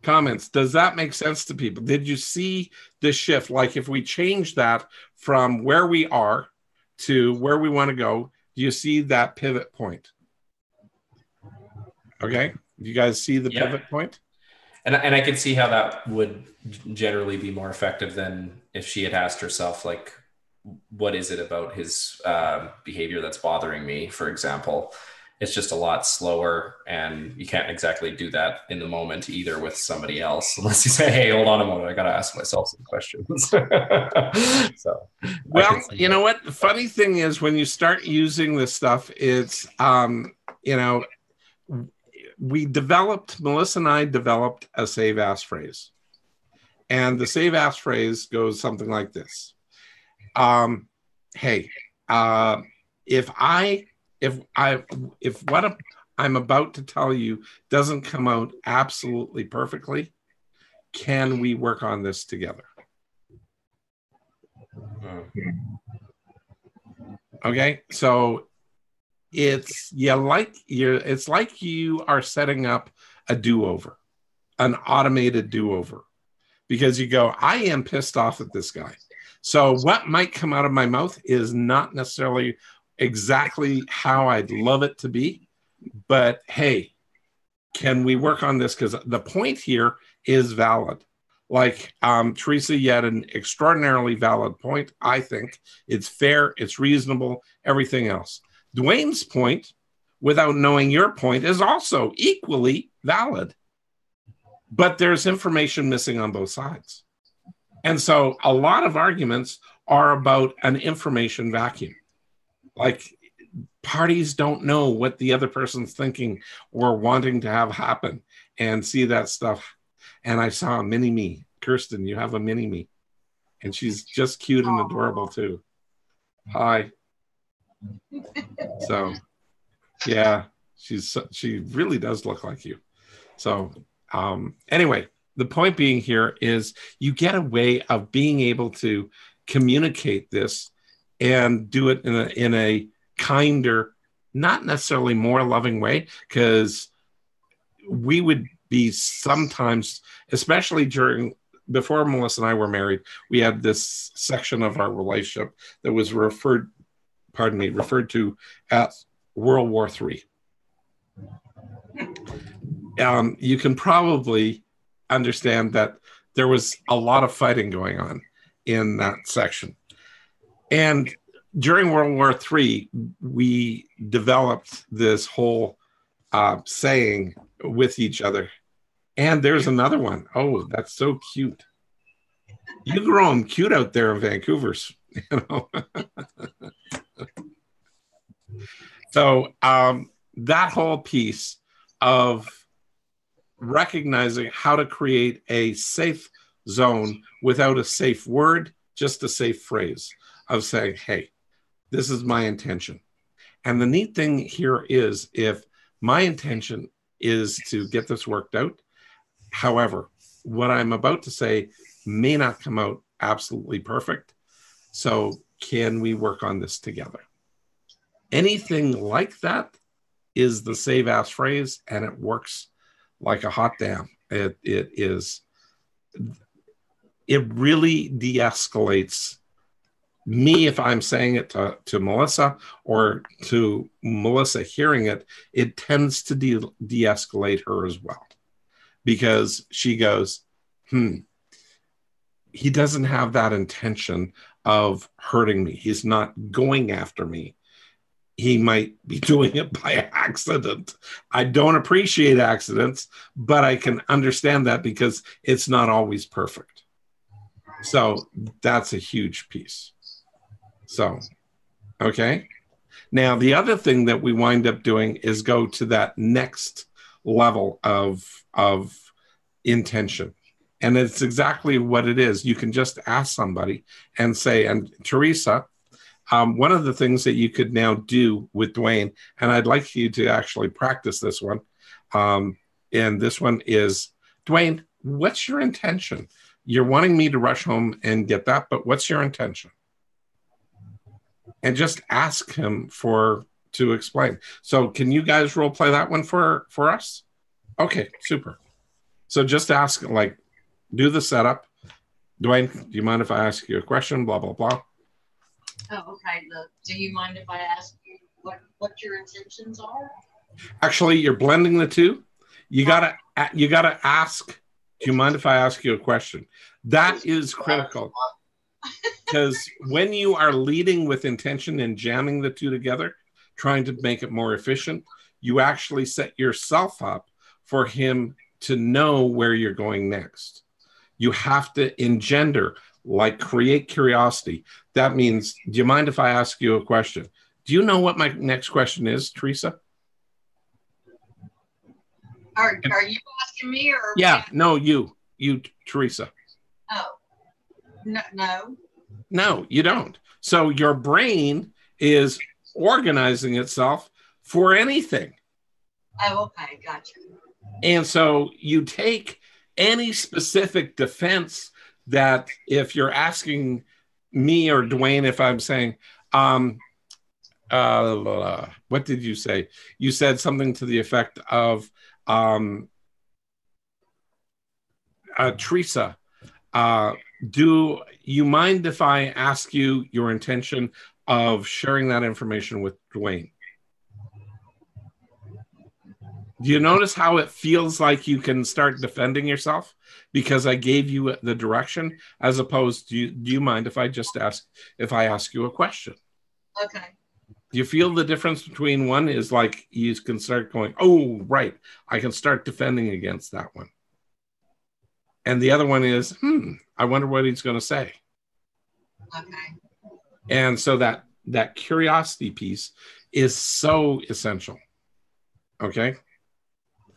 Comments. Does that make sense to people? Did you see the shift? Like if we change that from where we are to where we want to go, do you see that pivot point? Okay. Do you guys see the pivot point? And I could see how that would generally be more effective than if she had asked herself, like, what is it about his behavior that's bothering me, for example. It's just a lot slower, and you can't exactly do that in the moment either with somebody else, unless you say, hey, hold on a moment, I got to ask myself some questions. So, well, you know what? The funny thing is when you start using this stuff, it's, you know, Melissa and I developed a save as phrase. And the save as phrase goes something like this. Hey, if what I'm about to tell you doesn't come out absolutely perfectly, can we work on this together? Okay, so it's like you are setting up a do-over, an automated do-over, because you go, I am pissed off at this guy. So what might come out of my mouth is not necessarily exactly how I'd love it to be, but hey, can we work on this? Because the point here is valid. Like Teresa, you had an extraordinarily valid point. I think it's fair, it's reasonable, everything else. Dwayne's point, without knowing your point, is also equally valid. But there's information missing on both sides. And so a lot of arguments are about an information vacuum. Like parties don't know what the other person's thinking or wanting to have happen and see that stuff. And I saw a mini me. Kirsten, you have a mini me. And she's just cute and adorable too. Hi. So, yeah, she really does look like you. So, anyway, the point being here is you get a way of being able to communicate this and do it in a kinder, not necessarily more loving way, because we would be sometimes, especially before Melissa and I were married, we had this section of our relationship that was referred to as World War III. You can probably understand that there was a lot of fighting going on in that section. And during World War III, we developed this whole saying with each other. And there's another one. Oh, that's so cute. You grow them cute out there in Vancouver's, you know. So that whole piece of recognizing how to create a safe zone without a safe word, just a safe phrase of saying, hey, this is my intention. And the neat thing here is if my intention is to get this worked out, however, what I'm about to say may not come out absolutely perfect. So can we work on this together? Anything like that is the save as phrase, and it works like a hot damn. It really de-escalates me if I'm saying it to Melissa, or to Melissa hearing it, it tends to de-escalate her as well. Because she goes, he doesn't have that intention of hurting me. He's not going after me. He might be doing it by accident. I don't appreciate accidents, but I can understand that because it's not always perfect. So that's a huge piece. So, okay. Now, the other thing that we wind up doing is go to that next level of intention. And it's exactly what it is. You can just ask somebody and say, and Teresa, one of the things that you could now do with Dwayne, and I'd like you to actually practice this one, and this one is, Dwayne, what's your intention? You're wanting me to rush home and get that, but what's your intention? And just ask him to explain. So can you guys role play that one for us? Okay, super. So just ask, like, do the setup. Dwayne, do you mind if I ask you a question? Blah, blah, blah. Oh, okay. Do you mind if I ask you what your intentions are? Actually, you're blending the two. You gotta ask. Do you mind if I ask you a question? That is critical, because when you are leading with intention and jamming the two together, trying to make it more efficient, you actually set yourself up for him to know where you're going next. You have to engender, like create curiosity. That means, do you mind if I ask you a question? Do you know what my next question is, Teresa? Are you asking me or? Yeah, no, you, Teresa. Oh, no. No, you don't. So your brain is organizing itself for anything. Oh, okay, gotcha. And so you take any specific defense that if you're asking me or Dwayne, if I'm saying, what did you say? You said something to the effect of, Teresa, do you mind if I ask you your intention of sharing that information with Dwayne? Do you notice how it feels like you can start defending yourself because I gave you the direction, as opposed to, do you mind if I ask you a question? Okay. Do you feel the difference between one is like you can start going, oh, right, I can start defending against that one. And the other one is, I wonder what he's going to say. Okay. And so that curiosity piece is so essential. Okay.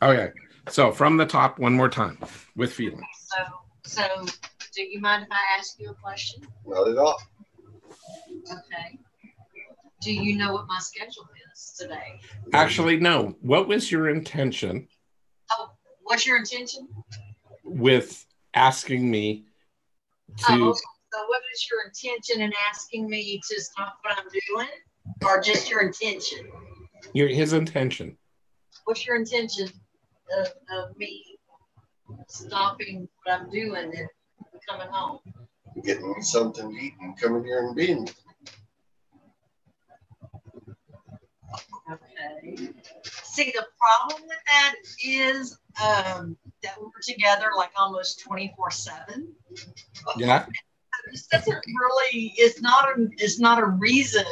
Okay. So from the top, one more time with feeling. So do you mind if I ask you a question? Not at all. Okay. Do you know what my schedule is today? Actually, no. What was your intention? Oh, what's your intention? With asking me to. Oh, so what is your intention in asking me to stop what I'm doing, or just your intention? His intention. What's your intention of me stopping what I'm doing and coming home? Getting me something to eat and coming here and being. Okay. See, the problem with that is that we're together like almost 24/7. Yeah. This doesn't really. It's not a reason,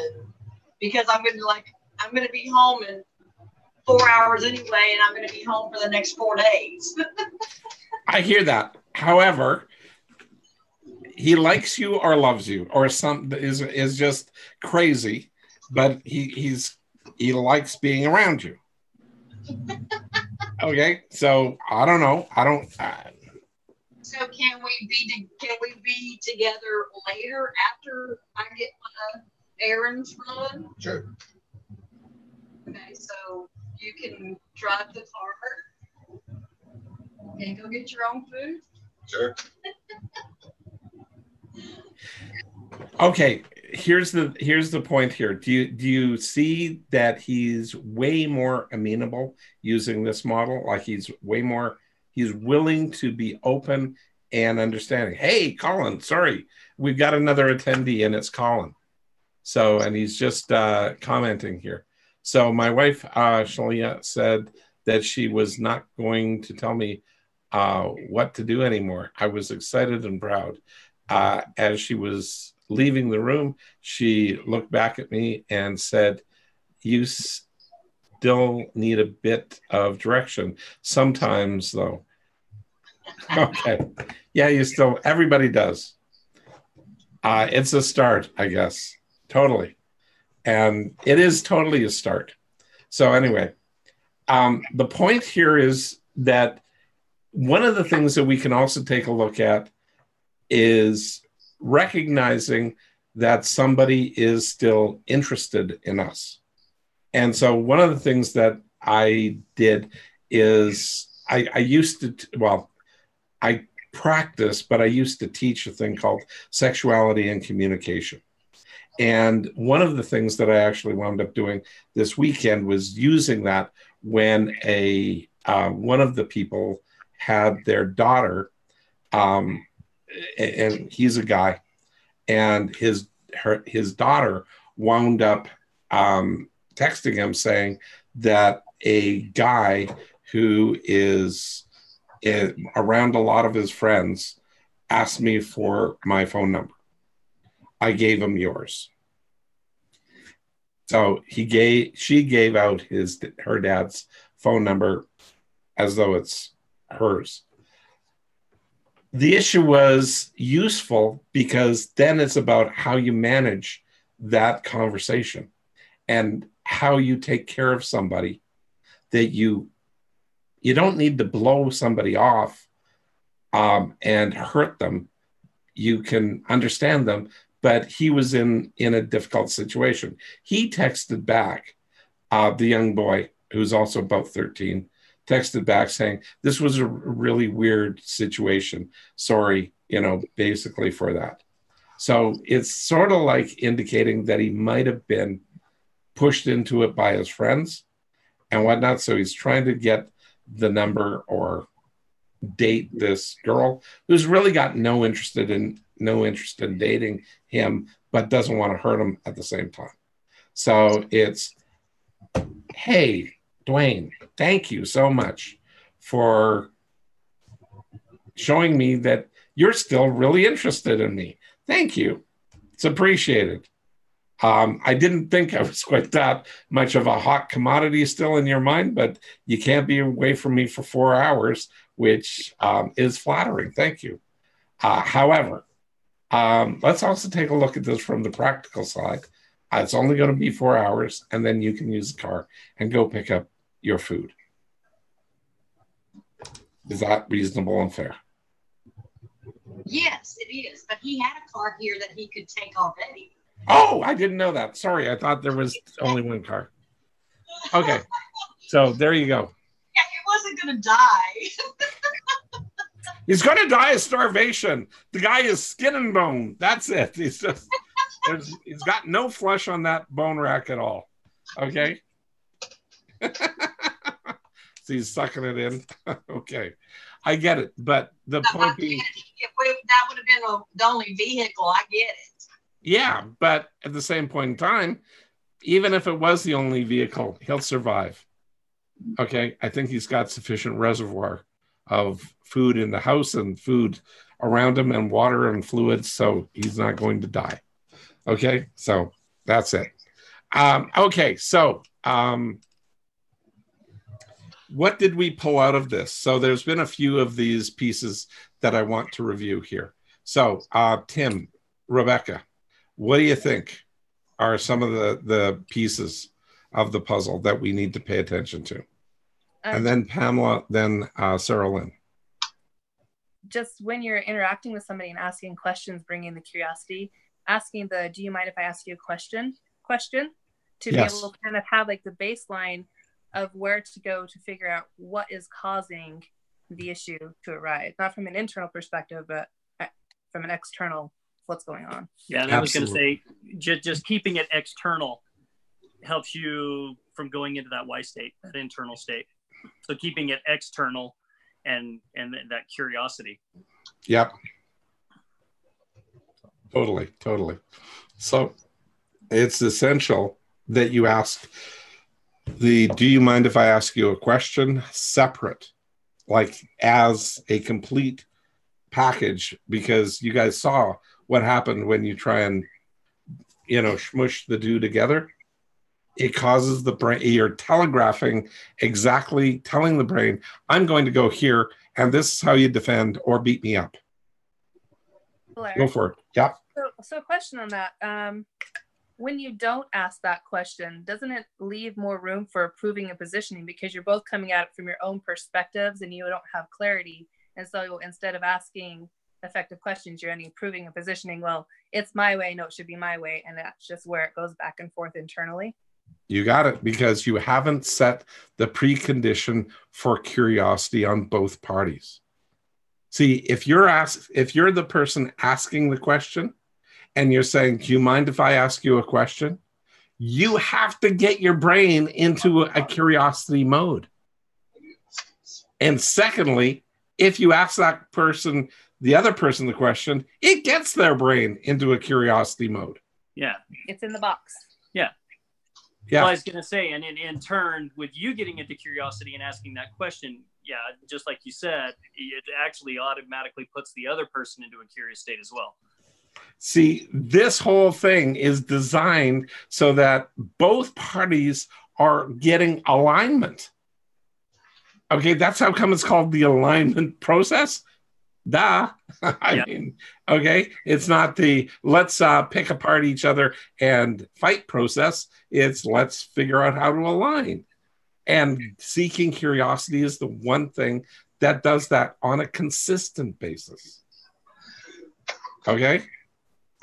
because I'm gonna be home in 4 hours anyway, and I'm gonna be home for the next 4 days. I hear that. However, he likes you or loves you or is just crazy, but he likes being around you. Okay, so I don't know. So can we be together later after I get my errands run? Sure. Okay, so you can drive the car and go get your own food. Sure. Okay, here's the point here. Do you see that he's way more amenable using this model? Like he's willing to be open and understanding. Hey, Colin, sorry, we've got another attendee and it's Colin. So, and he's just commenting here. So my wife, Shalia, said that she was not going to tell me what to do anymore. I was excited and proud. As she was leaving the room, she looked back at me and said, you still need a bit of direction. Sometimes, though. Okay. Yeah, everybody does. It's a start, I guess. Totally. And it is totally a start. So anyway, the point here is that one of the things that we can also take a look at is recognizing that somebody is still interested in us. And so one of the things that I did is I used to, I practice, but I used to teach a thing called sexuality and communication. And one of the things that I actually wound up doing this weekend was using that when one of the people had their daughter, and he's a guy, and his daughter wound up texting him saying that a guy who is around a lot of his friends asked me for my phone number. I gave him yours. So she gave out her dad's phone number as though it's hers. The issue was useful because then it's about how you manage that conversation and how you take care of somebody, that you don't need to blow somebody off and hurt them. You can understand them, but he was in a difficult situation. He texted back, the young boy, who's also about 13, texted back saying, this was a really weird situation. Sorry, basically for that. So it's sort of like indicating that he might have been pushed into it by his friends and whatnot. So he's trying to get the number or date this girl who's really got no interest in dating him, but doesn't want to hurt him at the same time. So it's, hey, Dwayne, thank you so much for showing me that you're still really interested in me. Thank you. It's appreciated. I didn't think I was quite that much of a hot commodity still in your mind, but you can't be away from me for 4 hours, which is flattering. Thank you. However, let's also take a look at this from the practical side. It's only going to be 4 hours, and then you can use the car and go pick up your food. Is that reasonable and fair? Yes, it is. But he had a car here that he could take already. Oh, I didn't know that. Sorry, I thought there was only one car. Okay, so there you go. Yeah, he wasn't going to die. He's going to die of starvation. The guy is skin and bone. That's it. He's got no flesh on that bone rack at all. Okay. So he's sucking it in. Okay, I get it. But the point being, that would have been the only vehicle. I get it. Yeah, but at the same point in time, even if it was the only vehicle, he'll survive. Okay, I think he's got sufficient reservoir of food in the house and food around him and water and fluids, so he's not going to die. Okay, so that's it. Okay, so what did we pull out of this? So there's been a few of these pieces that I want to review here. So Tim, Rebecca, what do you think are some of the pieces of the puzzle that we need to pay attention to? And then Pamela, then Sarah Lynn. Just when you're interacting with somebody and asking questions, bringing the curiosity, asking the, do you mind if I ask you a question to be able to kind of have like the baseline of where to go to figure out what is causing the issue to arise, not from an internal perspective, but from an external, what's going on. Yeah, and I was going to say, just keeping it external helps you from going into that why state, that internal state. So keeping it external and that curiosity. Yep. Totally. So it's essential that you ask do you mind if I ask you a question separate, like as a complete package, because you guys saw what happened when you try and, smush the two together. It causes the brain, you're telegraphing exactly, telling the brain, I'm going to go here, and this is how you defend or beat me up. Blair, go for it. Yeah. So a question on that. When you don't ask that question, doesn't it leave more room for proving and positioning, because you're both coming at it from your own perspectives and you don't have clarity? And so instead of asking effective questions, you're only proving and positioning, well, it's my way, no, it should be my way. And that's just where it goes back and forth internally. You got it, because you haven't set the precondition for curiosity on both parties. See, if you're the person asking the question and you're saying, do you mind if I ask you a question? You have to get your brain into a curiosity mode. And secondly, if you ask that person, the other person, the question, it gets their brain into a curiosity mode. Yeah. It's in the box. Yeah. Yeah. Well, I was going to say, and in turn, with you getting into curiosity and asking that question, yeah, just like you said, it actually automatically puts the other person into a curious state as well. See, this whole thing is designed so that both parties are getting alignment. Okay, that's how come it's called the alignment process. Duh. I mean, okay, it's not the let's pick apart each other and fight process. It's let's figure out how to align. And seeking curiosity is the one thing that does that on a consistent basis. Okay?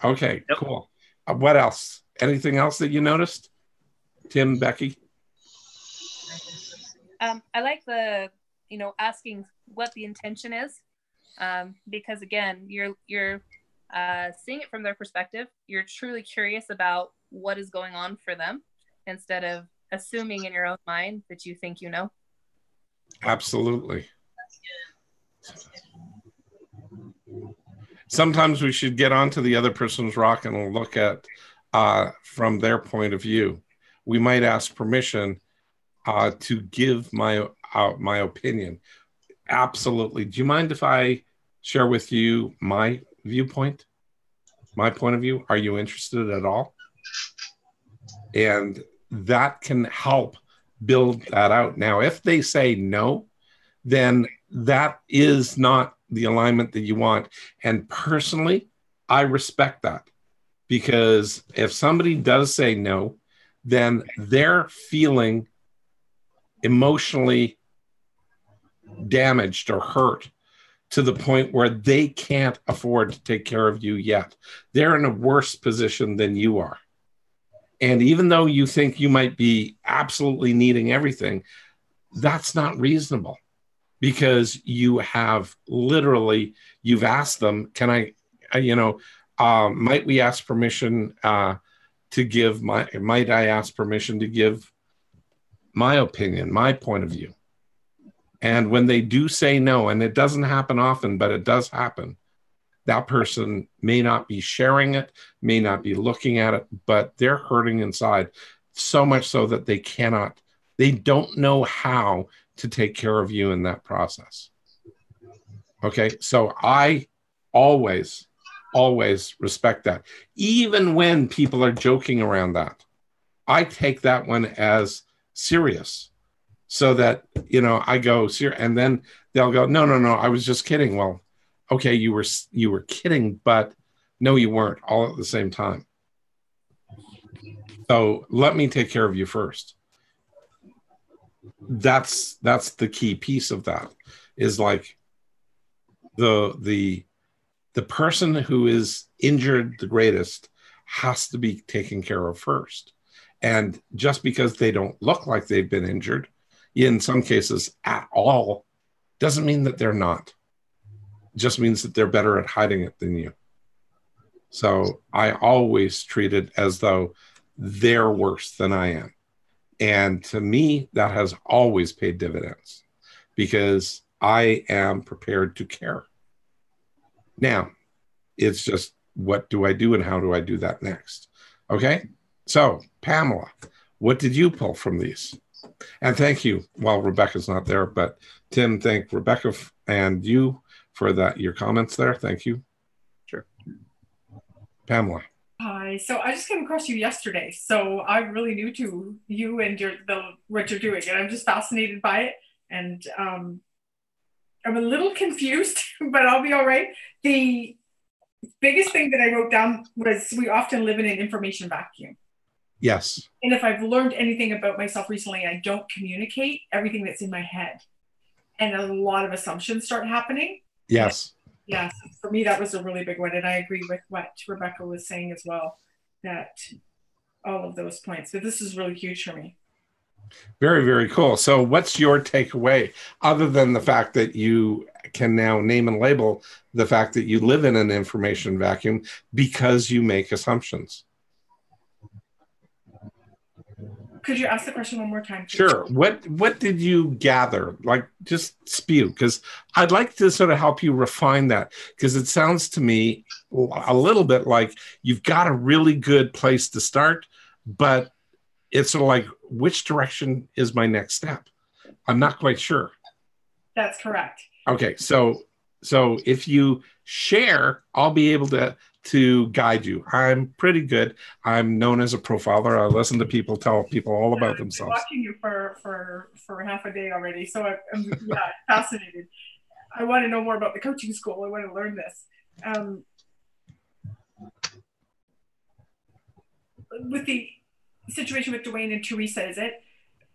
Okay, yep. Cool. What else? Anything else that you noticed? Tim, Becky? I like the, asking what the intention is. Because again, you're seeing it from their perspective. You're truly curious about what is going on for them instead of assuming in your own mind that you think you know. Absolutely. Sometimes we should get onto the other person's rock and look at from their point of view. We might ask permission to give my opinion. Absolutely. Do you mind if I share with you my viewpoint, my point of view? Are you interested at all? And that can help build that out. Now, if they say no, then that is not the alignment that you want. And personally, I respect that, because if somebody does say no, then they're feeling emotionally damaged or hurt to the point where they can't afford to take care of you yet. They're in a worse position than you are. And even though you think you might be absolutely needing everything, that's not reasonable, because you have literally, you've asked them, can I, might we ask permission to give might I ask permission to give my opinion, my point of view? And when they do say no, and it doesn't happen often, but it does happen, that person may not be sharing it, may not be looking at it, but they're hurting inside, so much so that they don't know how to take care of you in that process. Okay, so I always respect that. Even when people are joking around that, I take that one as serious. So that, I go, and then they'll go, no, I was just kidding. Well, okay, you were kidding, but no, you weren't, all at the same time. So let me take care of you first. That's the key piece of that, is like the person who is injured the greatest has to be taken care of first. And just because they don't look like they've been injured, in some cases at all, doesn't mean that they're not. It just means that they're better at hiding it than you. So I always treat it as though they're worse than I am. And to me, that has always paid dividends, because I am prepared to care. Now, it's just, what do I do and how do I do that next? Okay, so Pamela, what did you pull from these? And thank you, while Rebecca's not there, but Tim, thank Rebecca and you for your comments there. Thank you. Sure. Pamela. Hi. So I just came across you yesterday. So I'm really new to you and what you're doing, and I'm just fascinated by it. And I'm a little confused, but I'll be all right. The biggest thing that I wrote down was we often live in an information vacuum. Yes. And if I've learned anything about myself recently, I don't communicate everything that's in my head. And a lot of assumptions start happening. Yes. Yes. For me, that was a really big one. And I agree with what Rebecca was saying as well, that all of those points. So this is really huge for me. Very, very cool. So what's your takeaway, other than the fact that you can now name and label the fact that you live in an information vacuum because you make assumptions? Could you ask the question one more time, please? Sure. What did you gather? Like, just spew, because I'd like to sort of help you refine that, because it sounds to me a little bit like you've got a really good place to start, but it's sort of like, which direction is my next step? I'm not quite sure. That's correct. Okay, so if you share, I'll be able to guide you. I'm pretty good. I'm known as a profiler. I listen to people tell people all about themselves. I've been watching you for half a day already, so I'm fascinated. I want to know more about the coaching school. I want to learn this. With the situation with Dwayne and Teresa, is it?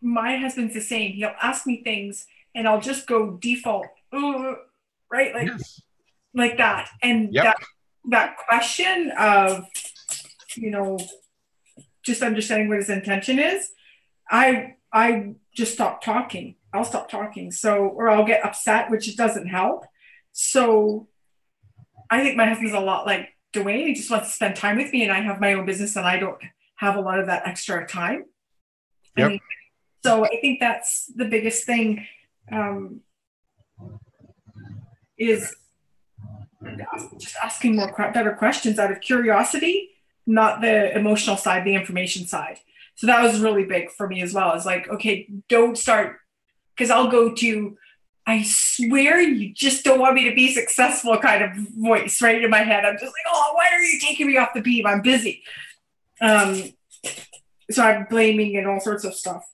My husband's the same. He'll ask me things, and I'll just go default, right, like yes. Like that, and yep. that question of, just understanding what his intention is, I just stop talking. I'll stop talking. So, or I'll get upset, which doesn't help. So I think my husband's a lot like Dwayne. He just wants to spend time with me, and I have my own business, and I don't have a lot of that extra time. Yep. So I think that's the biggest thing, is just asking better questions out of curiosity, not the emotional side, the information side. So that was really big for me as well. It's like, okay, don't start, because I'll go to, I swear you just don't want me to be successful kind of voice right in my head. I'm just like, oh, why are you taking me off the beam? I'm busy. So I'm blaming and all sorts of stuff.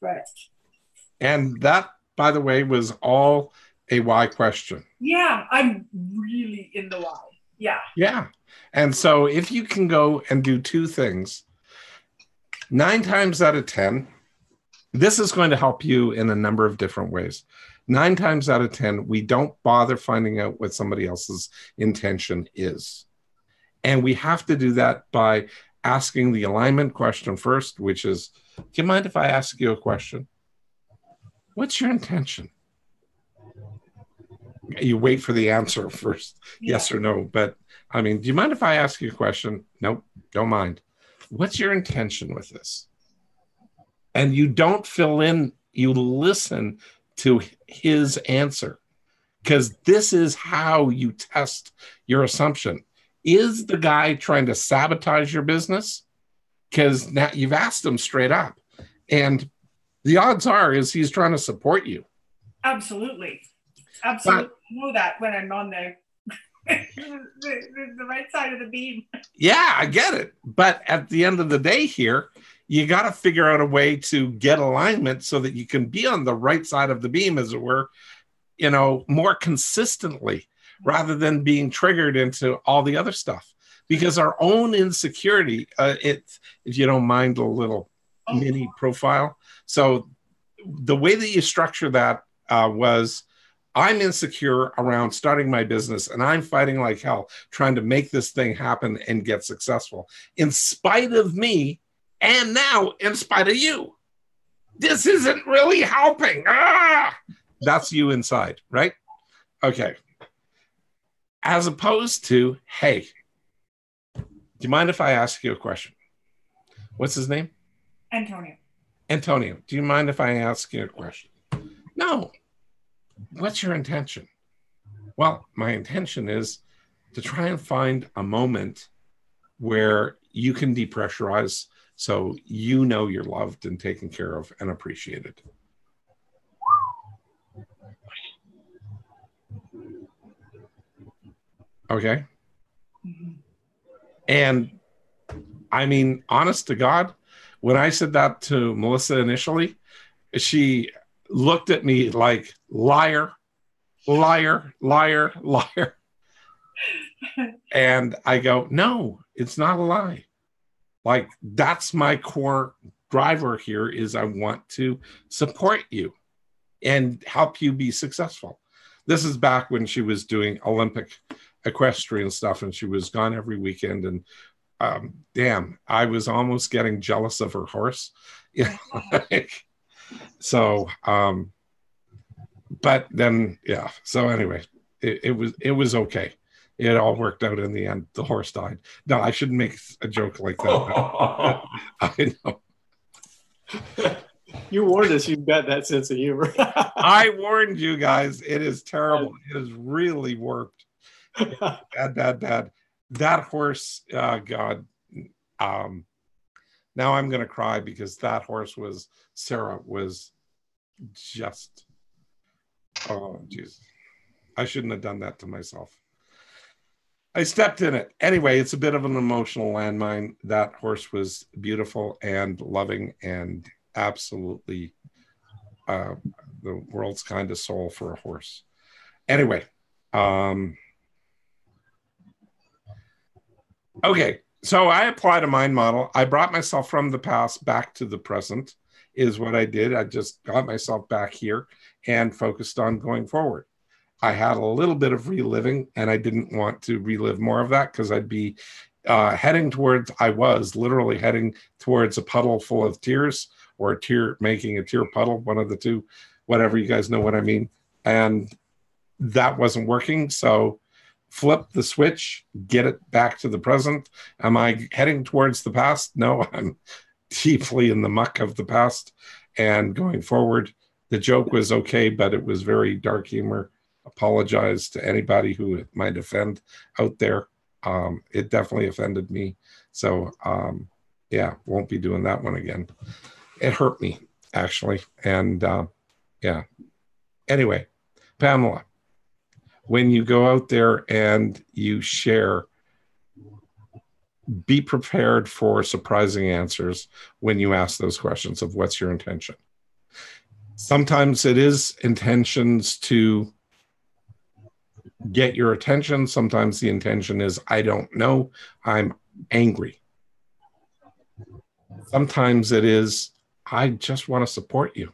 And that, by the way, was all a why question. Yeah, I'm really in the why. Yeah. Yeah. And so if you can go and do two things, 9 times out of 10, this is going to help you in a number of different ways. 9 times out of 10, we don't bother finding out what somebody else's intention is. And we have to do that by asking the alignment question first, which is, do you mind if I ask you a question? What's your intention? You wait for the answer first, yes or no. But I mean, do you mind if I ask you a question? Nope, don't mind. What's your intention with this? And you don't fill in, you listen to his answer, because this is how you test your assumption. Is the guy trying to sabotage your business? Because now you've asked him straight up, and the odds are is he's trying to support you. Absolutely. Absolutely. I know that when I'm on the right side of the beam. Yeah, I get it. But at the end of the day here, you got to figure out a way to get alignment so that you can be on the right side of the beam, as it were, more consistently, rather than being triggered into all the other stuff. Because our own insecurity, if you don't mind a little mini profile. So the way that you structure that was, I'm insecure around starting my business, and I'm fighting like hell trying to make this thing happen and get successful in spite of me, and now in spite of you. This isn't really helping. That's you inside, right? Okay. As opposed to, hey, do you mind if I ask you a question? What's his name? Antonio, do you mind if I ask you a question? No. What's your intention? Well, my intention is to try and find a moment where you can depressurize so you know you're loved and taken care of and appreciated. Okay? Mm-hmm. And I mean, honest to God, when I said that to Melissa initially, she looked at me like, liar, liar, liar, liar. And I go, no, it's not a lie. Like, that's my core driver here, is I want to support you and help you be successful. This is back when she was doing Olympic equestrian stuff, and she was gone every weekend. And damn, I was almost getting jealous of her horse. Yeah. So, but then, yeah. So anyway, it was okay. It all worked out in the end. The horse died. No, I shouldn't make a joke like that. I know. You warned us you've got that sense of humor. I warned you guys. It is terrible. It is really warped. Bad. That horse, God. Now I'm going to cry because that horse Sarah was just, oh, Jesus. I shouldn't have done that to myself. I stepped in it. Anyway, it's a bit of an emotional landmine. That horse was beautiful and loving and absolutely the world's kind of soul for a horse. Anyway, okay, so I applied a mind model. I brought myself from the past back to the present is what I did. I just got myself back here and focused on going forward. I had a little bit of reliving, and I didn't want to relive more of that because I'd be I was literally heading towards a puddle full of tears, or making a tear puddle, one of the two, whatever, you guys know what I mean. And that wasn't working. So flip the switch, get it back to the present. Am I heading towards the past? No, I'm deeply in the muck of the past and going forward. The joke was okay, but it was very dark humor. Apologize to anybody who it might offend out there. It definitely offended me. So yeah, won't be doing that one again. It hurt me, actually. And yeah. Anyway, Pamela, when you go out there and you share, be prepared for surprising answers when you ask those questions of what's your intention. Sometimes it is intentions to get your attention. Sometimes the intention is, I don't know, I'm angry. Sometimes it is, I just want to support you.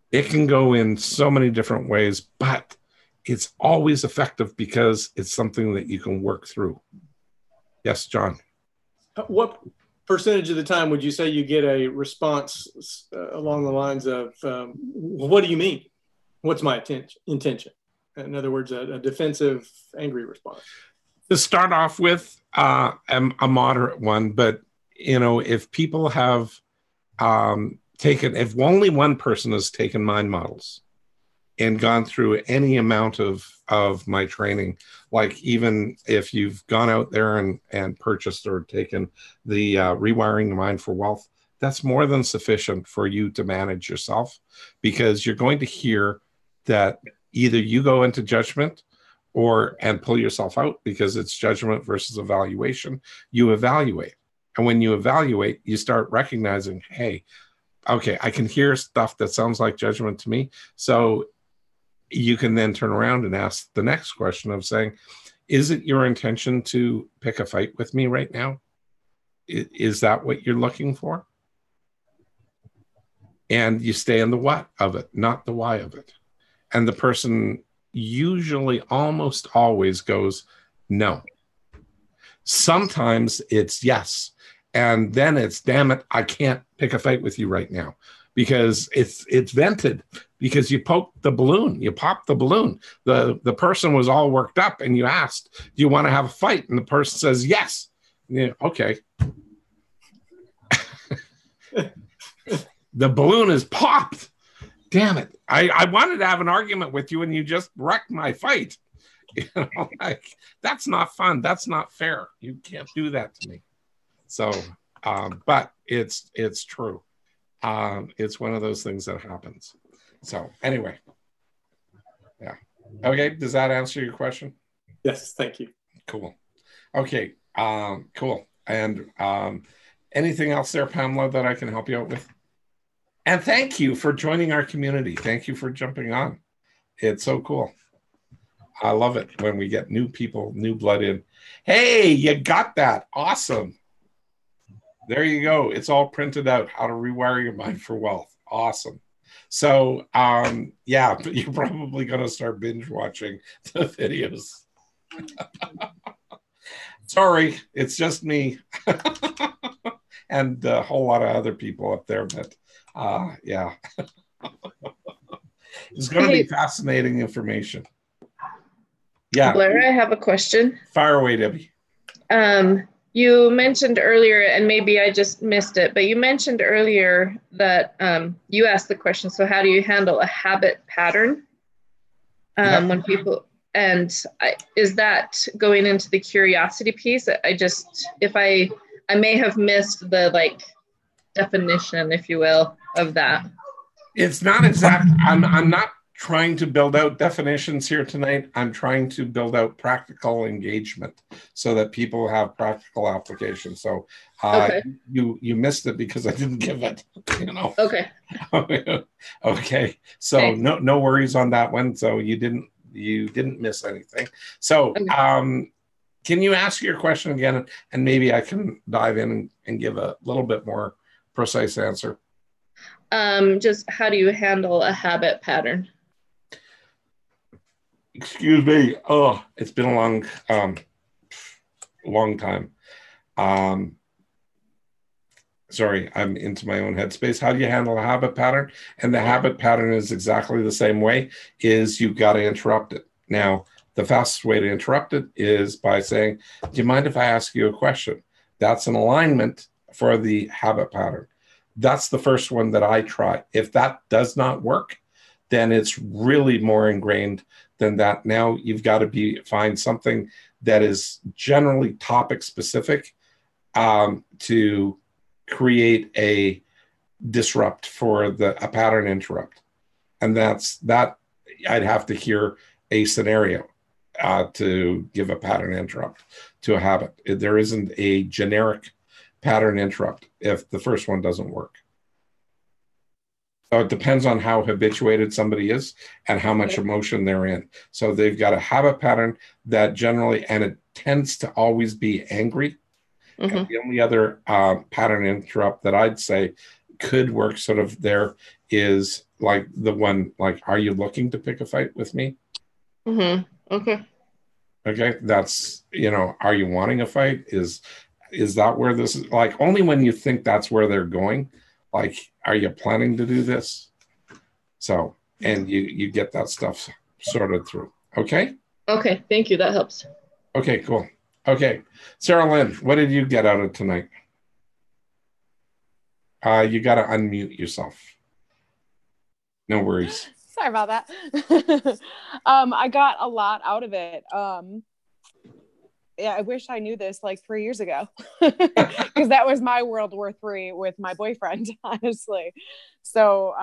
It can go in so many different ways, but it's always effective because it's something that you can work through. Yes, John. What percentage of the time would you say you get a response along the lines of, well, what do you mean? What's my intention? In other words, a defensive, angry response. To start off with, a moderate one, but if people have if only one person has taken mind models and gone through any amount of my training, like even if you've gone out there and purchased or taken the Rewiring Your Mind for Wealth, that's more than sufficient for you to manage yourself, because you're going to hear that either you go into judgment and pull yourself out, because it's judgment versus evaluation. You evaluate. And when you evaluate, you start recognizing, hey, okay, I can hear stuff that sounds like judgment to me. So you can then turn around and ask the next question of saying, is it your intention to pick a fight with me right now? Is that what you're looking for? And you stay in the what of it, not the why of it. And the person usually almost always goes, no. Sometimes it's yes. And then it's, damn it, I can't pick a fight with you right now, because it's vented, because you poked the balloon, you popped the balloon. The person was all worked up and you asked, do you want to have a fight? And the person says, yes. Yeah, okay. The balloon is popped. Damn it. I wanted to have an argument with you and you just wrecked my fight. Like, that's not fun. That's not fair. You can't do that to me. So, but it's true. It's one of those things that happens. So anyway, yeah. Okay. Does that answer your question? Yes. Thank you. Cool. Okay. Cool. And anything else there, Pamela, that I can help you out with? And thank you for joining our community. Thank you for jumping on. It's so cool. I love it when we get new people, new blood in. Hey, you got that. Awesome. There you go. It's all printed out. How to Rewire Your Mind for Wealth. Awesome. So, yeah, you're probably going to start binge watching the videos. Sorry, it's just me and a whole lot of other people up there. But yeah, it's going to be fascinating information. Yeah. Blair, I have a question. Fire away, Debbie. You mentioned earlier, and maybe I just missed it, but you mentioned earlier that you asked the question, so how do you handle a habit pattern when people, and is that going into the curiosity piece? I may have missed the like definition, if you will, of that. It's not exact. I'm not trying to build out definitions here tonight. I'm trying to build out practical engagement so that people have practical applications. So you missed it because I didn't give it, you know. Okay. Okay. So no worries on that one. So you didn't miss anything. So can you ask your question again, and maybe I can dive in and give a little bit more precise answer. Just how do you handle a habit pattern? Excuse me. Oh, it's been a long time. Sorry, I'm into my own headspace. How do you handle a habit pattern? And the habit pattern is exactly the same way, is you've got to interrupt it. Now, the fastest way to interrupt it is by saying, do you mind if I ask you a question? That's an alignment for the habit pattern. That's the first one that I try. If that does not work, then it's really more ingrained than that. Now you've got to find something that is generally topic specific to create a disrupt for a pattern interrupt. And that I'd have to hear a scenario to give a pattern interrupt to a habit. There isn't a generic pattern interrupt if the first one doesn't work. So it depends on how habituated somebody is and how much emotion they're in. So they've got a habit pattern that generally, and it tends to always be angry. And the only other pattern interrupt that I'd say could work sort of there is like the one, like, are you looking to pick a fight with me? Okay. That's, are you wanting a fight? Is that where this is? Like, only when you think that's where they're going, like, are you planning to do this? So, and you get that stuff sorted through. Okay. Okay. Thank you. That helps. Okay, cool. Okay. Sarah Lynn, what did you get out of tonight? You got to unmute yourself. No worries. Sorry about that. I got a lot out of it. Yeah, I wish I knew this like 3 years ago, because that was my World War III with my boyfriend, honestly. So,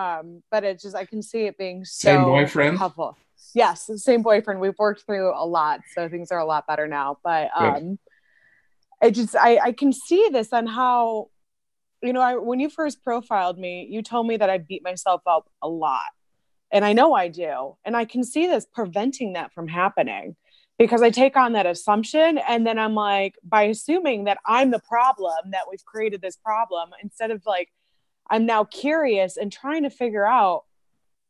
but it's just, I can see it being so same boyfriend? helpful. Yes, the same boyfriend. We've worked through a lot, so things are a lot better now. But I can see this on how, when you first profiled me, you told me that I beat myself up a lot. And I know I do. And I can see this preventing that from happening, because I take on that assumption. And then I'm like, by assuming that I'm the problem, that we've created this problem, instead of like, I'm now curious and trying to figure out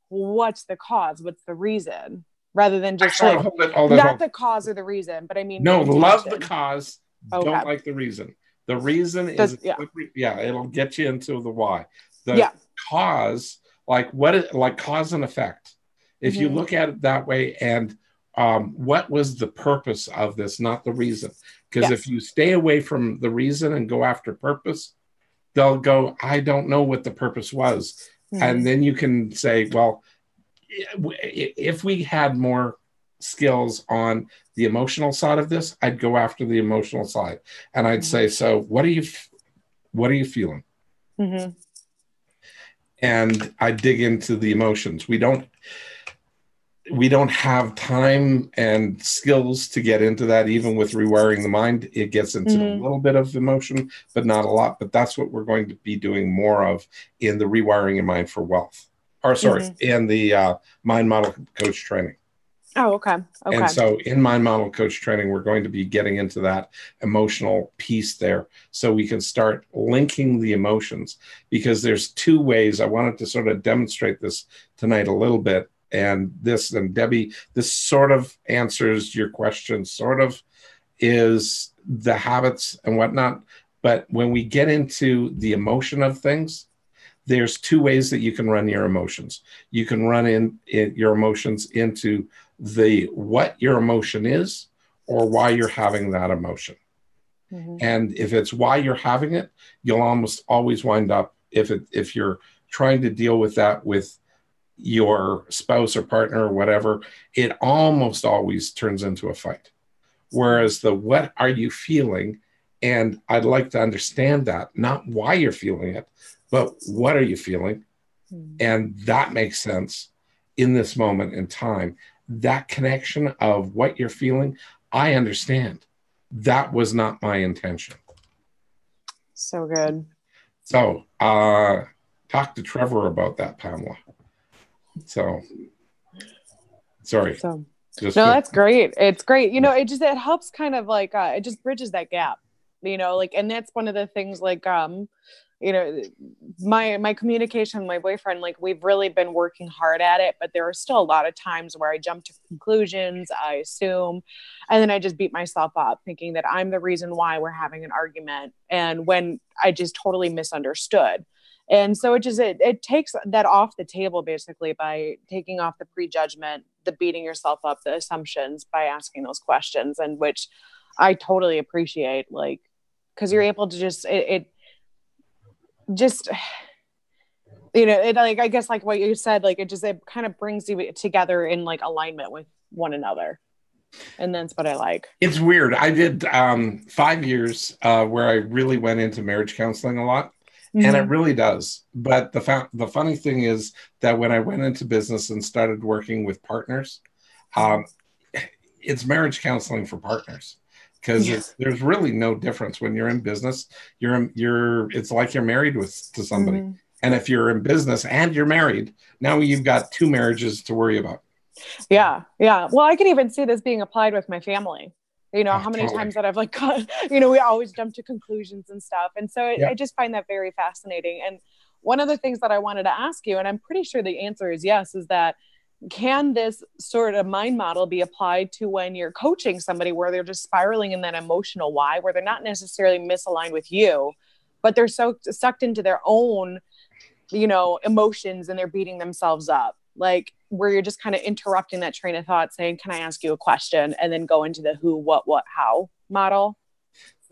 what's the cause, what's the reason, rather than just Actually, not the cause or the reason, but I mean, no, love the cause, don't like the reason. The reason is, it'll get you into the why. The cause, like cause and effect. If you look at it that way, and what was the purpose of this, not the reason? Because if you stay away from the reason and go after purpose, they'll go, I don't know what the purpose was. And then you can say, well, if we had more skills on the emotional side of this, I'd go after the emotional side. And I'd say, so what are you feeling? And I dig into the emotions. We don't have time and skills to get into that. Even with rewiring the mind, it gets into a little bit of emotion, but not a lot. But that's what we're going to be doing more of in the rewiring your mind for wealth. In the mind model coach training. Oh, okay. And so in mind model coach training, we're going to be getting into that emotional piece there, so we can start linking the emotions, because there's two ways. I wanted to sort of demonstrate this tonight a little bit. And Debbie, this sort of answers your question, sort of is the habits and whatnot. But when we get into the emotion of things, there's two ways that you can run your emotions. You can run in your emotions into what your emotion is, or why you're having that emotion. Mm-hmm. And if it's why you're having it, you'll almost always wind up, if you're trying to deal with that with your spouse or partner or whatever, it almost always turns into a fight. Whereas the what are you feeling? And I'd like to understand that, not why you're feeling it, but what are you feeling? And that makes sense in this moment in time. That connection of what you're feeling, I understand. That was not my intention. So good. So talk to Trevor about that, Pamela. So, sorry. No, that's great. It's great. You know, it helps kind of like, it just bridges that gap, you know, like, and that's one of the things like, you know, my communication with my boyfriend, like we've really been working hard at it, but there are still a lot of times where I jump to conclusions, I assume, and then I just beat myself up thinking that I'm the reason why we're having an argument. And when I just totally misunderstood. And so it takes that off the table basically by taking off the prejudgment, the beating yourself up, the assumptions by asking those questions, and which I totally appreciate, like, because you're able to just, you know, it like, I guess like what you said, like it kind of brings you together in like alignment with one another. And that's what I like. It's weird. I did 5 years where I really went into marriage counseling a lot. And it really does. But the funny thing is that when I went into business and started working with partners, it's marriage counseling for partners, because there's really no difference when you're in business. It's like you're married to somebody. Mm-hmm. And if you're in business and you're married, now you've got 2 marriages to worry about. Yeah. Yeah. Well, I can even see this being applied with my family. You know, how many times that I've like, you know, we always jump to conclusions and stuff. And so I just find that very fascinating. And one of the things that I wanted to ask you, and I'm pretty sure the answer is yes, is that can this sort of mind model be applied to when you're coaching somebody where they're just spiraling in that emotional why, where they're not necessarily misaligned with you, but they're so sucked into their own, you know, emotions, and they're beating themselves up. Like where you're just kind of interrupting that train of thought saying, can I ask you a question? And then go into the who, what, how model.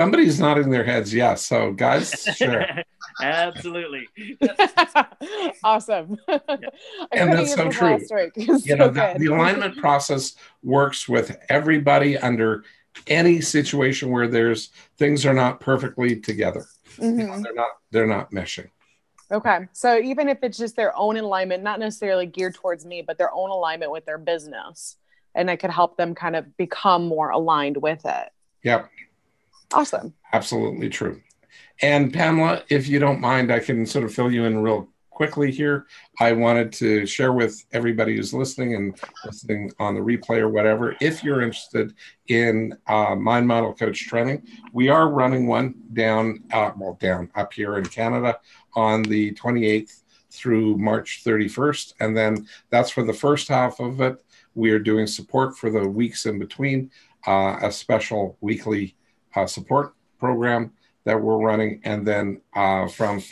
Somebody's nodding their heads. Yes. So guys, sure. Absolutely. Awesome. And that's so true. You know, the alignment process works with everybody under any situation where things are not perfectly together. Mm-hmm. You know, they're not meshing. Okay. So even if it's just their own alignment, not necessarily geared towards me, but their own alignment with their business, and I could help them kind of become more aligned with it. Yep. Awesome. Absolutely true. And Pamela, if you don't mind, I can sort of fill you in real quickly here. I wanted to share with everybody who's listening and listening on the replay or whatever, if you're interested in Mind Model Coach training, we are running one down up here in Canada on the 28th through March 31st. And then that's for the first half of it. We are doing support for the weeks in between, a special weekly support program that we're running. And then from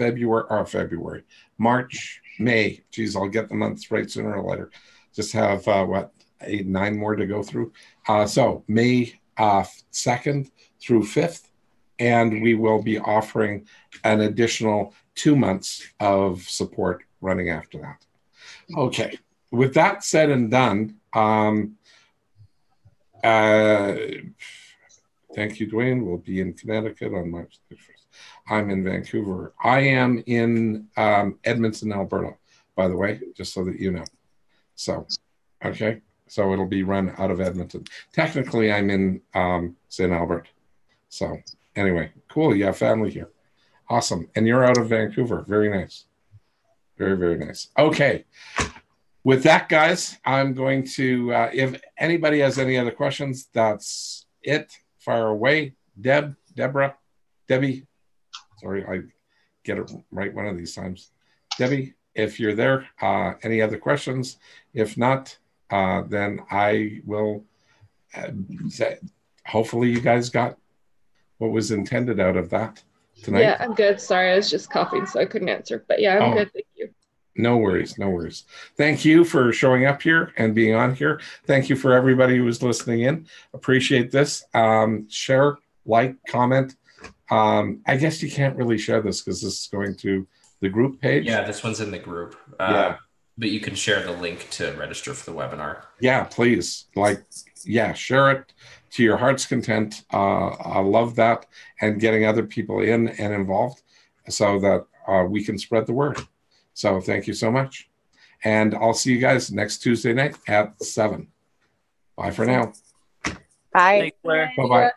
May, geez, I'll get the months right sooner or later. Just have 8, 9 more to go through. So May 2nd through 5th, and we will be offering an additional 2 months of support running after that. Okay, with that said and done, thank you, Dwayne. We'll be in Connecticut on March 31st. I'm in Vancouver. I am in Edmonton, Alberta, by the way, just so that you know. So, okay. So it'll be run out of Edmonton. Technically, I'm in St. Albert. So anyway, cool. You have family here. Awesome. And you're out of Vancouver. Very nice. Very, very nice. Okay. With that, guys, I'm going to, if anybody has any other questions, that's it. Fire away. Debbie. Sorry, I get it right one of these times. Debbie, if you're there, any other questions? If not, then I will say, hopefully you guys got what was intended out of that tonight. Yeah, I'm good. Sorry, I was just coughing, so I couldn't answer. But yeah, I'm good. Thank you. No worries. No worries. Thank you for showing up here and being on here. Thank you for everybody who was listening in. Appreciate this. Share like, comment. I guess you can't really share this because this is going to the group page. Yeah, this one's in the group. Yeah. But you can share the link to register for the webinar. Yeah, please. Like, yeah, share it to your heart's content. I love that, and getting other people in and involved so that we can spread the word. So thank you so much. And I'll see you guys next Tuesday night at 7. Bye for now. Bye. Thanks, Blair. Bye-bye.